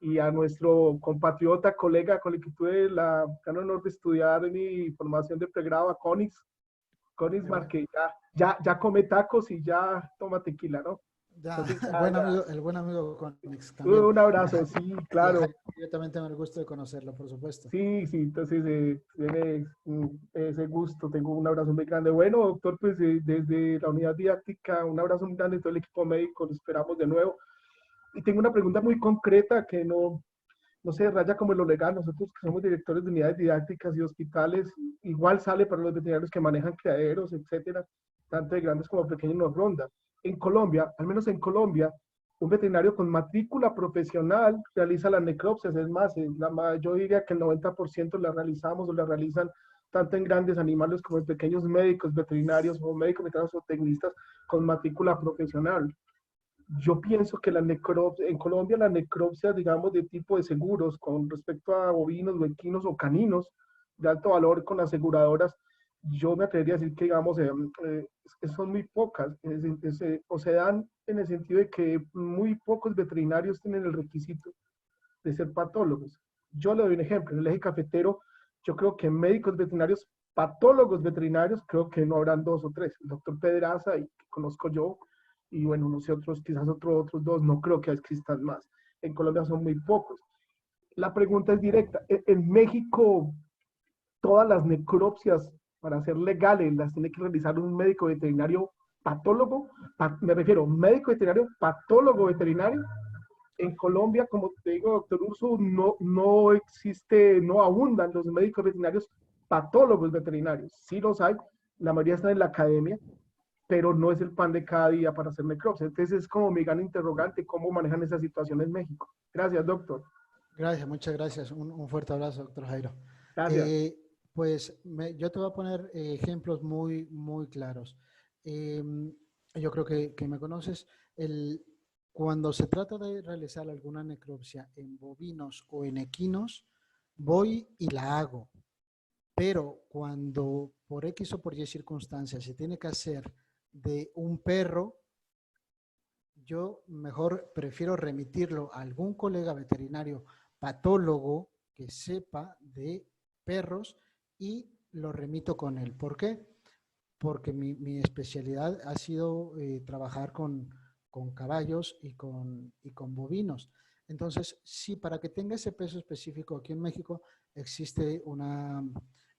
y a nuestro compatriota, colega con el que tuve el gran honor de estudiar mi formación de pregrado, a Conis Mar, que ya come tacos y ya toma tequila, ¿no? Ya, Entonces, el buen amigo Conix también. un abrazo, sí, Y a claro. Jaime, yo también tengo el gusto de conocerlo, por supuesto. Sí, sí, entonces tiene ese gusto, tengo un abrazo muy grande. Bueno, doctor, pues desde la unidad didáctica, un abrazo muy grande a todo el equipo médico, lo esperamos de nuevo. Y tengo una pregunta muy concreta que no se raya como en lo legal. Nosotros que somos directores de unidades didácticas y hospitales, igual sale para los veterinarios que manejan criaderos, etcétera, tanto de grandes como pequeños nos ronda. En Colombia, al menos en Colombia, un veterinario con matrícula profesional realiza las necropsias. Es más, yo diría que el 90% las realizamos o las realizan tanto en grandes animales como en pequeños médicos veterinarios o médicos veterinarios o tecnistas con matrícula profesional. Yo pienso que la necropsia, en Colombia la necropsia, digamos, de tipo de seguros con respecto a bovinos, equinos o caninos de alto valor con aseguradoras, yo me atrevería a decir que, digamos, son muy pocas, o se dan en el sentido de que muy pocos veterinarios tienen el requisito de ser patólogos. Yo le doy un ejemplo, en el eje cafetero, yo creo que médicos veterinarios, patólogos veterinarios, creo que no habrán 2 o 3. El doctor Pedraza, y que conozco yo, y bueno, no sé, otros, quizás otros 2, no creo que existan más. En Colombia son muy pocos. La pregunta es directa. En México, todas las necropsias, para ser legales, las tiene que realizar un médico veterinario patólogo. Me refiero, médico veterinario, patólogo veterinario. En Colombia, como te digo, doctor Urso, no existe, no abundan los médicos veterinarios patólogos veterinarios. Sí los hay, la mayoría están en la academia, pero no es el pan de cada día para hacer necropsia. Entonces es como mi gran interrogante, ¿cómo manejan esa situación en México? Gracias, doctor. Gracias, muchas gracias. Un fuerte abrazo, doctor Jairo. Gracias. Pues yo te voy a poner ejemplos muy, muy claros. Yo creo que me conoces. Cuando se trata de realizar alguna necropsia en bovinos o en equinos, voy y la hago. Pero cuando por X o por Y circunstancias se tiene que hacer de un perro, yo mejor prefiero remitirlo a algún colega veterinario patólogo que sepa de perros y lo remito con él. ¿Por qué? Porque mi especialidad ha sido trabajar con caballos y con bovinos. Entonces, sí, para que tenga ese peso específico aquí en México existe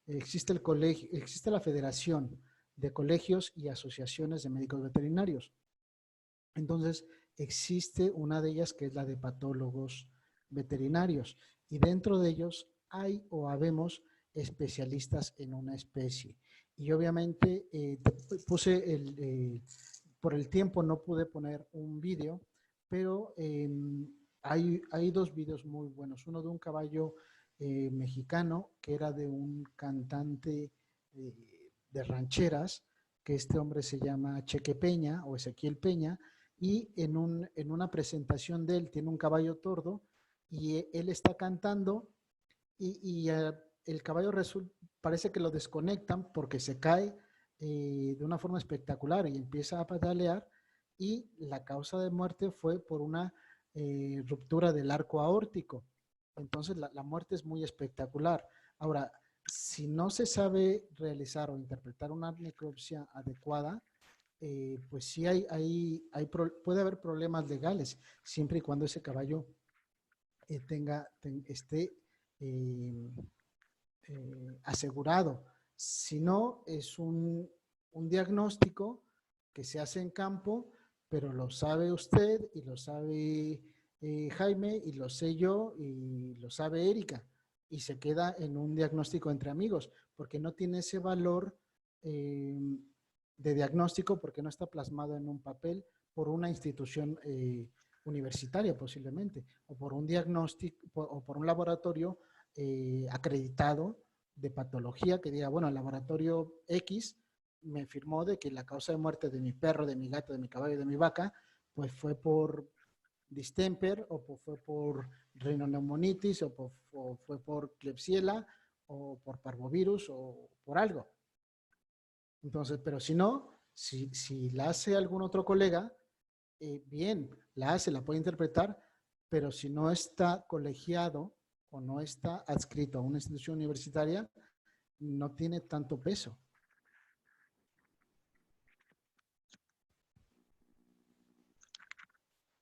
el colegio, existe la Federación de Colegios y Asociaciones de Médicos Veterinarios. Entonces, existe una de ellas que es la de patólogos veterinarios y dentro de ellos hay o habemos especialistas en una especie. Y obviamente por el tiempo no pude poner un vídeo, pero hay 2 vídeos muy buenos. Uno de un caballo mexicano que era de un cantante de rancheras, que este hombre se llama Cheque Peña o Ezequiel Peña, y en una presentación de él tiene un caballo tordo y él está cantando y el caballo parece que lo desconectan porque se cae de una forma espectacular y empieza a patalear y la causa de muerte fue por una ruptura del arco aórtico. Entonces la muerte es muy espectacular. Ahora, si no se sabe realizar o interpretar una necropsia adecuada, pues sí puede haber problemas legales, siempre y cuando ese caballo esté asegurado. Si no, es un diagnóstico que se hace en campo, pero lo sabe usted y lo sabe Jaime y lo sé yo y lo sabe Erika y se queda en un diagnóstico entre amigos porque no tiene ese valor de diagnóstico porque no está plasmado en un papel por una institución universitaria posiblemente o por un diagnóstico o por un laboratorio acreditado de patología que diga, bueno, el laboratorio X me firmó de que la causa de muerte de mi perro, de mi gato, de mi caballo, de mi vaca, pues fue por distemper o fue por rinoneumonitis o fue por Klebsiella o por parvovirus o por algo. Entonces, pero si no, si la hace algún otro colega, bien, la puede interpretar, pero si no está colegiado o no está adscrito a una institución universitaria, no tiene tanto peso.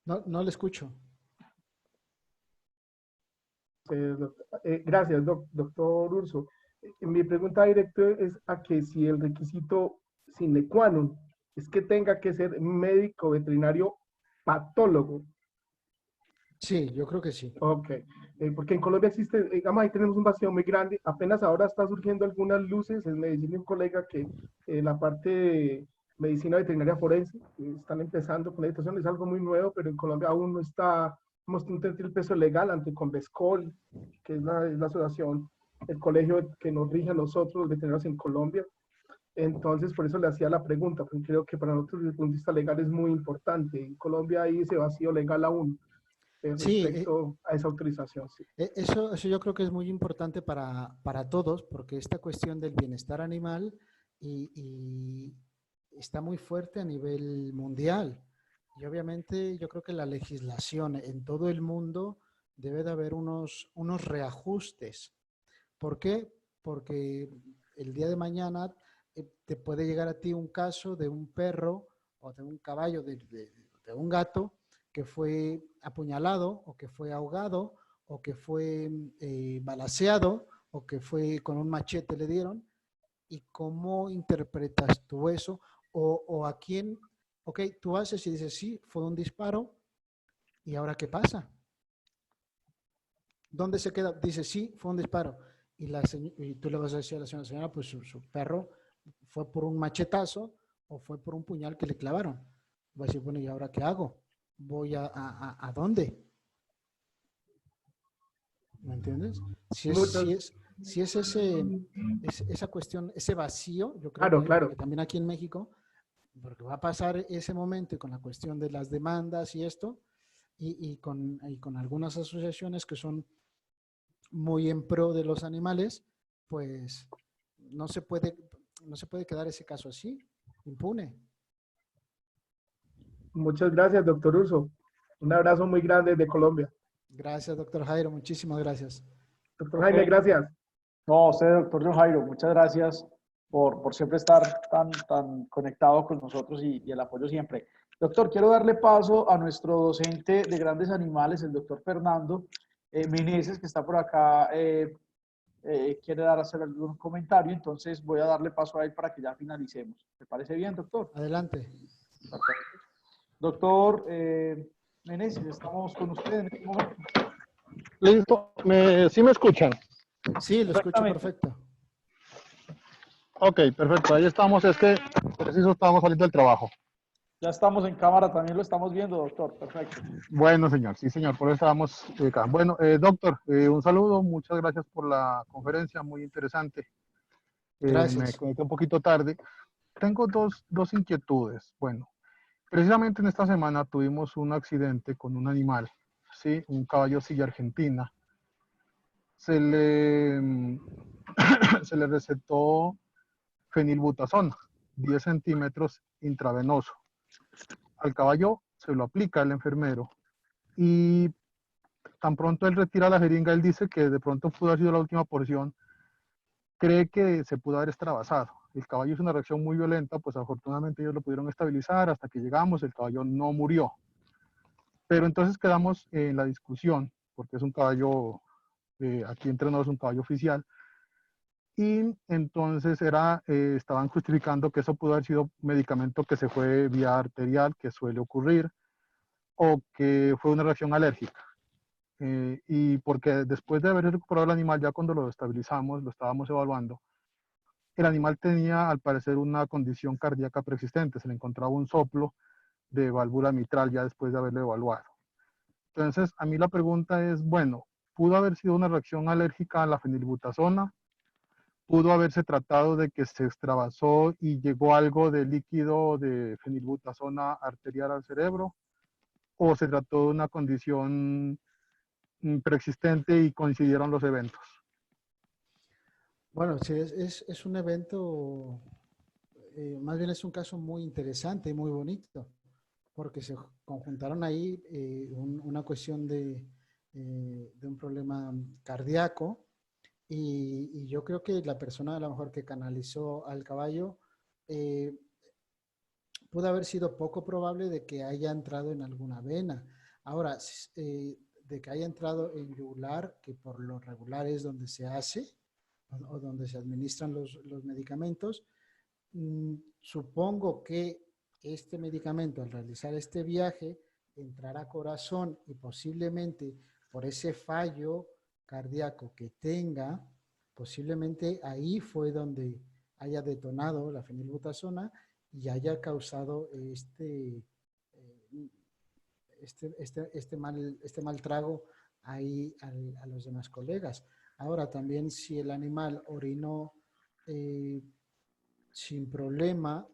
No, no le escucho. Gracias, doctor Urso. Mi pregunta directa es a que si el requisito sine qua non es que tenga que ser médico veterinario patólogo. Sí, yo creo que sí. Ok, porque en Colombia existe, digamos, ahí tenemos un vacío muy grande. Apenas ahora está surgiendo algunas luces en medicina, un colega que la parte de medicina veterinaria forense están empezando con la situación, es algo muy nuevo, pero en Colombia aún no está, no tiene el peso legal ante Convescol, que es la asociación, el colegio que nos rige a nosotros, los veterinarios en Colombia. Entonces, por eso le hacía la pregunta, porque creo que para nosotros desde el punto de vista legal es muy importante. En Colombia hay ese vacío legal aún Sí, respecto a esa autorización. Sí. eso yo creo que es muy importante para todos, porque esta cuestión del bienestar animal y está muy fuerte a nivel mundial. Y obviamente yo creo que la legislación en todo el mundo debe de haber unos reajustes. ¿Por qué? Porque el día de mañana te puede llegar a ti un caso de un perro o de un caballo, de un gato que fue apuñalado o que fue ahogado o que fue balaceado o que fue con un machete le dieron. ¿Y cómo interpretas tú eso? O a quién, ok, tú haces y dices, sí, fue un disparo, ¿y ahora qué pasa? ¿Dónde se queda? Dice, sí, fue un disparo. Y tú le vas a decir a la señora, pues su perro fue por un machetazo o fue por un puñal que le clavaron. Va a decir, bueno, ¿y ahora qué hago? ¿Voy a dónde? ¿Me entiendes? Muchas, Si es esa cuestión, ese vacío, yo creo claro, que claro. también aquí en México, porque va a pasar ese momento y con la cuestión de las demandas y esto, y con algunas asociaciones que son muy en pro de los animales, pues no se puede, no se puede quedar ese caso así, impune. Muchas gracias, doctor Urso. Un abrazo muy grande desde Colombia. Gracias, doctor Jairo, muchísimas gracias. Doctor Ok, Jaime, gracias. no, a usted, doctor John Jairo, muchas gracias por siempre estar tan conectado con nosotros y el apoyo siempre. Doctor, quiero darle paso a nuestro docente de grandes animales, el doctor Fernando Meneses, que está por acá, quiere hacer algún comentario, entonces voy a darle paso a él para que ya finalicemos. ¿Me parece bien, doctor? Adelante. Perfecto. Doctor Meneses, estamos con usted en este momento. Listo, ¿sí me escuchan? Sí, lo escucho Perfectamente. perfecto. Ok, perfecto, ahí estamos, es que preciso estábamos saliendo del trabajo. Ya estamos en cámara, también lo estamos viendo, doctor. Perfecto. Bueno, señor, sí, señor, por eso estábamos acá. Bueno, doctor, un saludo, muchas gracias por la conferencia, muy interesante. Me Gracias. conecté un poquito tarde. Tengo dos inquietudes. Bueno, precisamente en esta semana tuvimos un accidente con un animal, ¿sí? Un caballo silla argentina. Se le, se le recetó fenilbutazona, 10 centímetros intravenoso. Al caballo se lo aplica el enfermero y tan pronto él retira la jeringa, él dice que de pronto pudo haber sido la última porción, cree que se pudo haber extravasado. El caballo hizo una reacción muy violenta, pues afortunadamente ellos lo pudieron estabilizar hasta que llegamos, el caballo no murió. Pero entonces quedamos en la discusión, porque es un caballo, aquí entre nosotros, un caballo oficial, y entonces estaban justificando que eso pudo haber sido medicamento que se fue vía arterial, que suele ocurrir, o que fue una reacción alérgica. Y porque después de haber recuperado el animal, ya cuando lo estabilizamos, lo estábamos evaluando, el animal tenía al parecer una condición cardíaca preexistente, se le encontraba un soplo de válvula mitral ya después de haberlo evaluado. Entonces, a mí la pregunta es, bueno, ¿pudo haber sido una reacción alérgica a la fenilbutazona? ¿Pudo haberse tratado de que se extravasó y llegó algo de líquido de fenilbutazona arterial al cerebro? ¿O se trató de una condición preexistente y coincidieron los eventos? Bueno, sí, es un evento, más bien es un caso muy interesante y muy bonito, porque se conjuntaron ahí una cuestión de un problema cardíaco y yo creo que la persona a lo mejor que canalizó al caballo, pudo haber sido poco probable de que haya entrado en alguna vena. Ahora, de que haya entrado en yugular, que por lo regular es donde se hace o donde se administran los medicamentos, supongo que este medicamento al realizar este viaje entrará a corazón y posiblemente por ese fallo cardíaco que tenga, posiblemente ahí fue donde haya detonado la fenilbutasona y haya causado este mal trago ahí a los demás colegas. Ahora también si el animal orinó sin problema,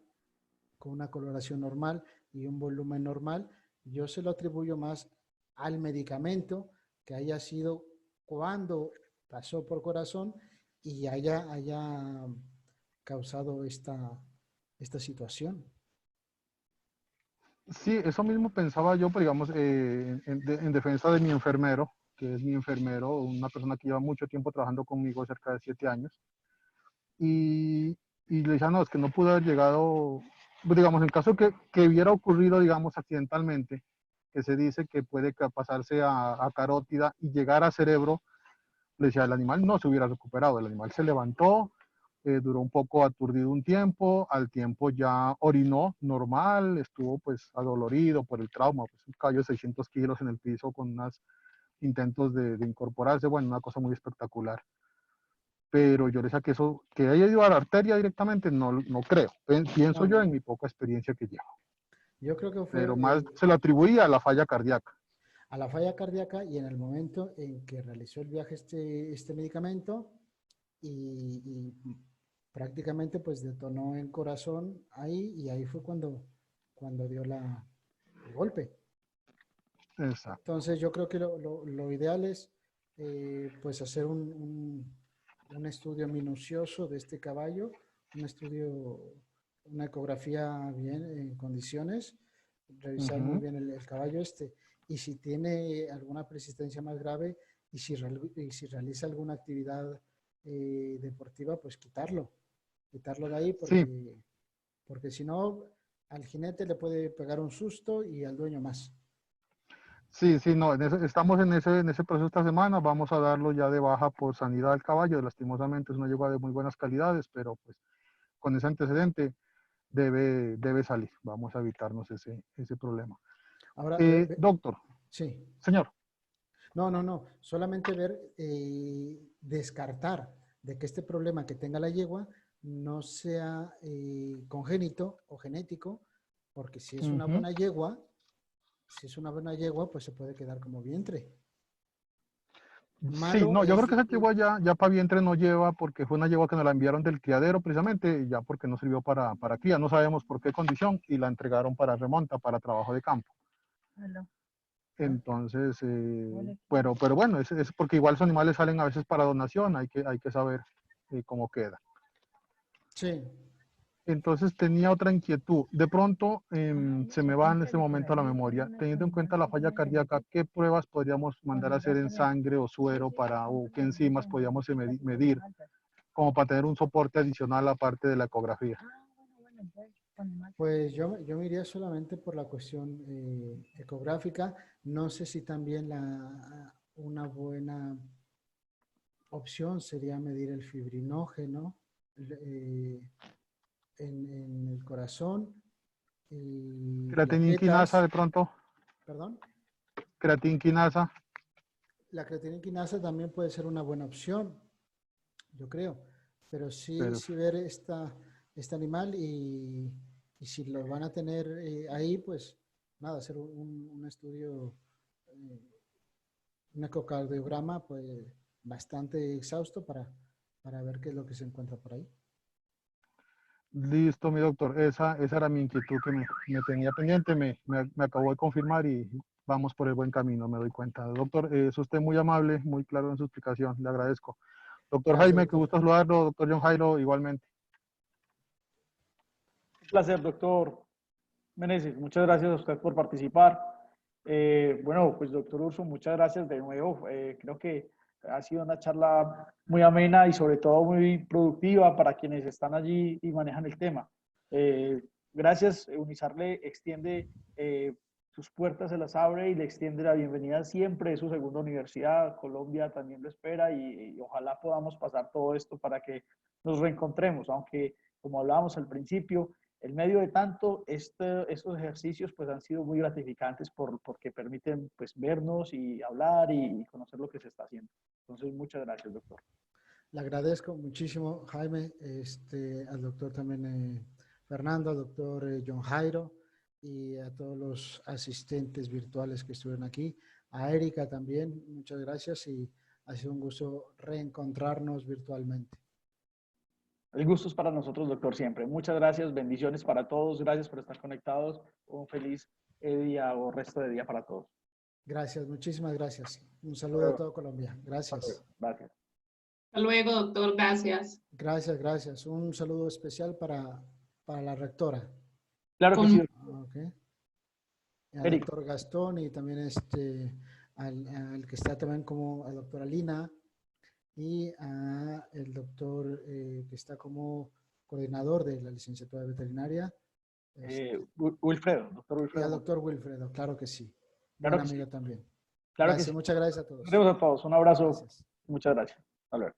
con una coloración normal y un volumen normal, yo se lo atribuyo más al medicamento que haya sido cuando pasó por corazón y haya causado esta situación. Sí, eso mismo pensaba yo, pero digamos, en defensa de mi enfermero, que es mi enfermero, una persona que lleva mucho tiempo trabajando conmigo, cerca de 7 años, y le decía, no, es que no pudo haber llegado, pues, digamos, en caso que hubiera ocurrido, digamos, accidentalmente, que se dice que puede pasarse a carótida y llegar a cerebro, le decía, el animal no se hubiera recuperado, el animal se levantó, duró un poco aturdido un tiempo, al tiempo ya orinó normal, estuvo pues adolorido por el trauma, pues un caballo de 600 kilos en el piso con unos intentos de incorporarse, bueno, una cosa muy espectacular. Pero yo le decía que eso, que haya ido a la arteria directamente, no creo. Pienso yo en mi poca experiencia que llevo. Yo creo que Pero fue más se lo atribuía a la falla cardíaca. a la falla cardíaca y en el momento en que realizó el viaje este medicamento y prácticamente pues detonó en corazón ahí y ahí fue cuando dio el golpe. Exacto. Entonces yo creo que lo ideal es pues hacer un estudio minucioso de este caballo, un estudio, una ecografía bien en condiciones, revisar muy bien el caballo y si tiene alguna persistencia más grave y si realiza alguna actividad deportiva, pues quitarlo de ahí Sí, porque si no, al jinete le puede pegar un susto y al dueño más. sí, no, estamos en ese proceso esta semana, vamos a darlo ya de baja por sanidad al caballo, lastimosamente es una yegua de muy buenas calidades, pero pues con ese antecedente debe salir, vamos a evitarnos ese problema. Ahora, Doctor, sí. señor. No, solamente descartar de que este problema que tenga la yegua no sea congénito o genético, porque si es una buena yegua, pues se puede quedar como vientre. Sí, Malo no, yo creo es, que esa yegua ya para vientre no lleva, porque fue una yegua que nos la enviaron del criadero precisamente, ya porque no sirvió para cría, no sabemos por qué condición, y la entregaron para remonta, para trabajo de campo. Entonces, pero bueno, es porque igual los animales salen a veces para donación, hay que saber cómo queda. sí. Entonces tenía otra inquietud. De pronto se me va en este momento a la memoria. Teniendo en cuenta la falla cardíaca, ¿qué pruebas podríamos mandar a hacer en sangre o suero o qué enzimas podríamos medir como para tener un soporte adicional aparte de la ecografía? Pues yo me iría solamente por la cuestión ecográfica. No sé si también una buena opción sería medir el fibrinógeno en el corazón y Creatinquinasa plaquetas. de pronto, ¿Perdón? creatinquinasa. La creatinina quinasa también puede ser una buena opción, yo creo. Pero sí ver este animal y si lo van a tener ahí, pues nada, hacer un estudio, un ecocardiograma, pues bastante exhausto para ver qué es lo que se encuentra por ahí. Listo, mi doctor. Esa era mi inquietud que me tenía pendiente. Me acabó de confirmar y vamos por el buen camino, me doy cuenta. Doctor, es usted muy amable, muy claro en su explicación. Le agradezco. Doctor Gracias, Jaime, que doctor. gusto saludarlo. Doctor John Jairo, igualmente. Un placer, doctor Meneses. Muchas gracias a usted por participar. Bueno, pues doctor Urso, muchas gracias de nuevo. Creo que ha sido una charla muy amena y sobre todo muy productiva para quienes están allí y manejan el tema. gracias. UNISAR le extiende sus puertas, se las abre y le extiende la bienvenida siempre. Es su segunda universidad. Colombia también lo espera y ojalá podamos pasar todo esto para que nos reencontremos, aunque como hablábamos al principio, en medio de tanto, estos ejercicios pues han sido muy gratificantes porque permiten pues vernos y hablar y conocer lo que se está haciendo. Entonces, muchas gracias, doctor. Le agradezco muchísimo, Jaime, al doctor también Fernando, al doctor John Jairo y a todos los asistentes virtuales que estuvieron aquí. A Erika también, muchas gracias y ha sido un gusto reencontrarnos virtualmente. El gusto es para nosotros, doctor, siempre. Muchas gracias, bendiciones para todos, gracias por estar conectados. Un feliz día o resto de día para todos. Gracias, muchísimas gracias. Un saludo a todo Colombia. Gracias. Gracias. Hasta luego, doctor. Gracias. Gracias, gracias. Un saludo especial para la rectora. Claro que sí. Okay. Al doctor Gastón y también al que está también como la doctora Lina y el doctor que está como coordinador de la licenciatura de veterinaria. Wilfredo, doctor Wilfredo. Y al doctor Wilfredo, claro que sí. Claro Buen que amigo sí. también. Claro Gracias, que sí. muchas gracias a todos. Nos vemos a todos. Un abrazo. Gracias. Muchas gracias. Hasta luego.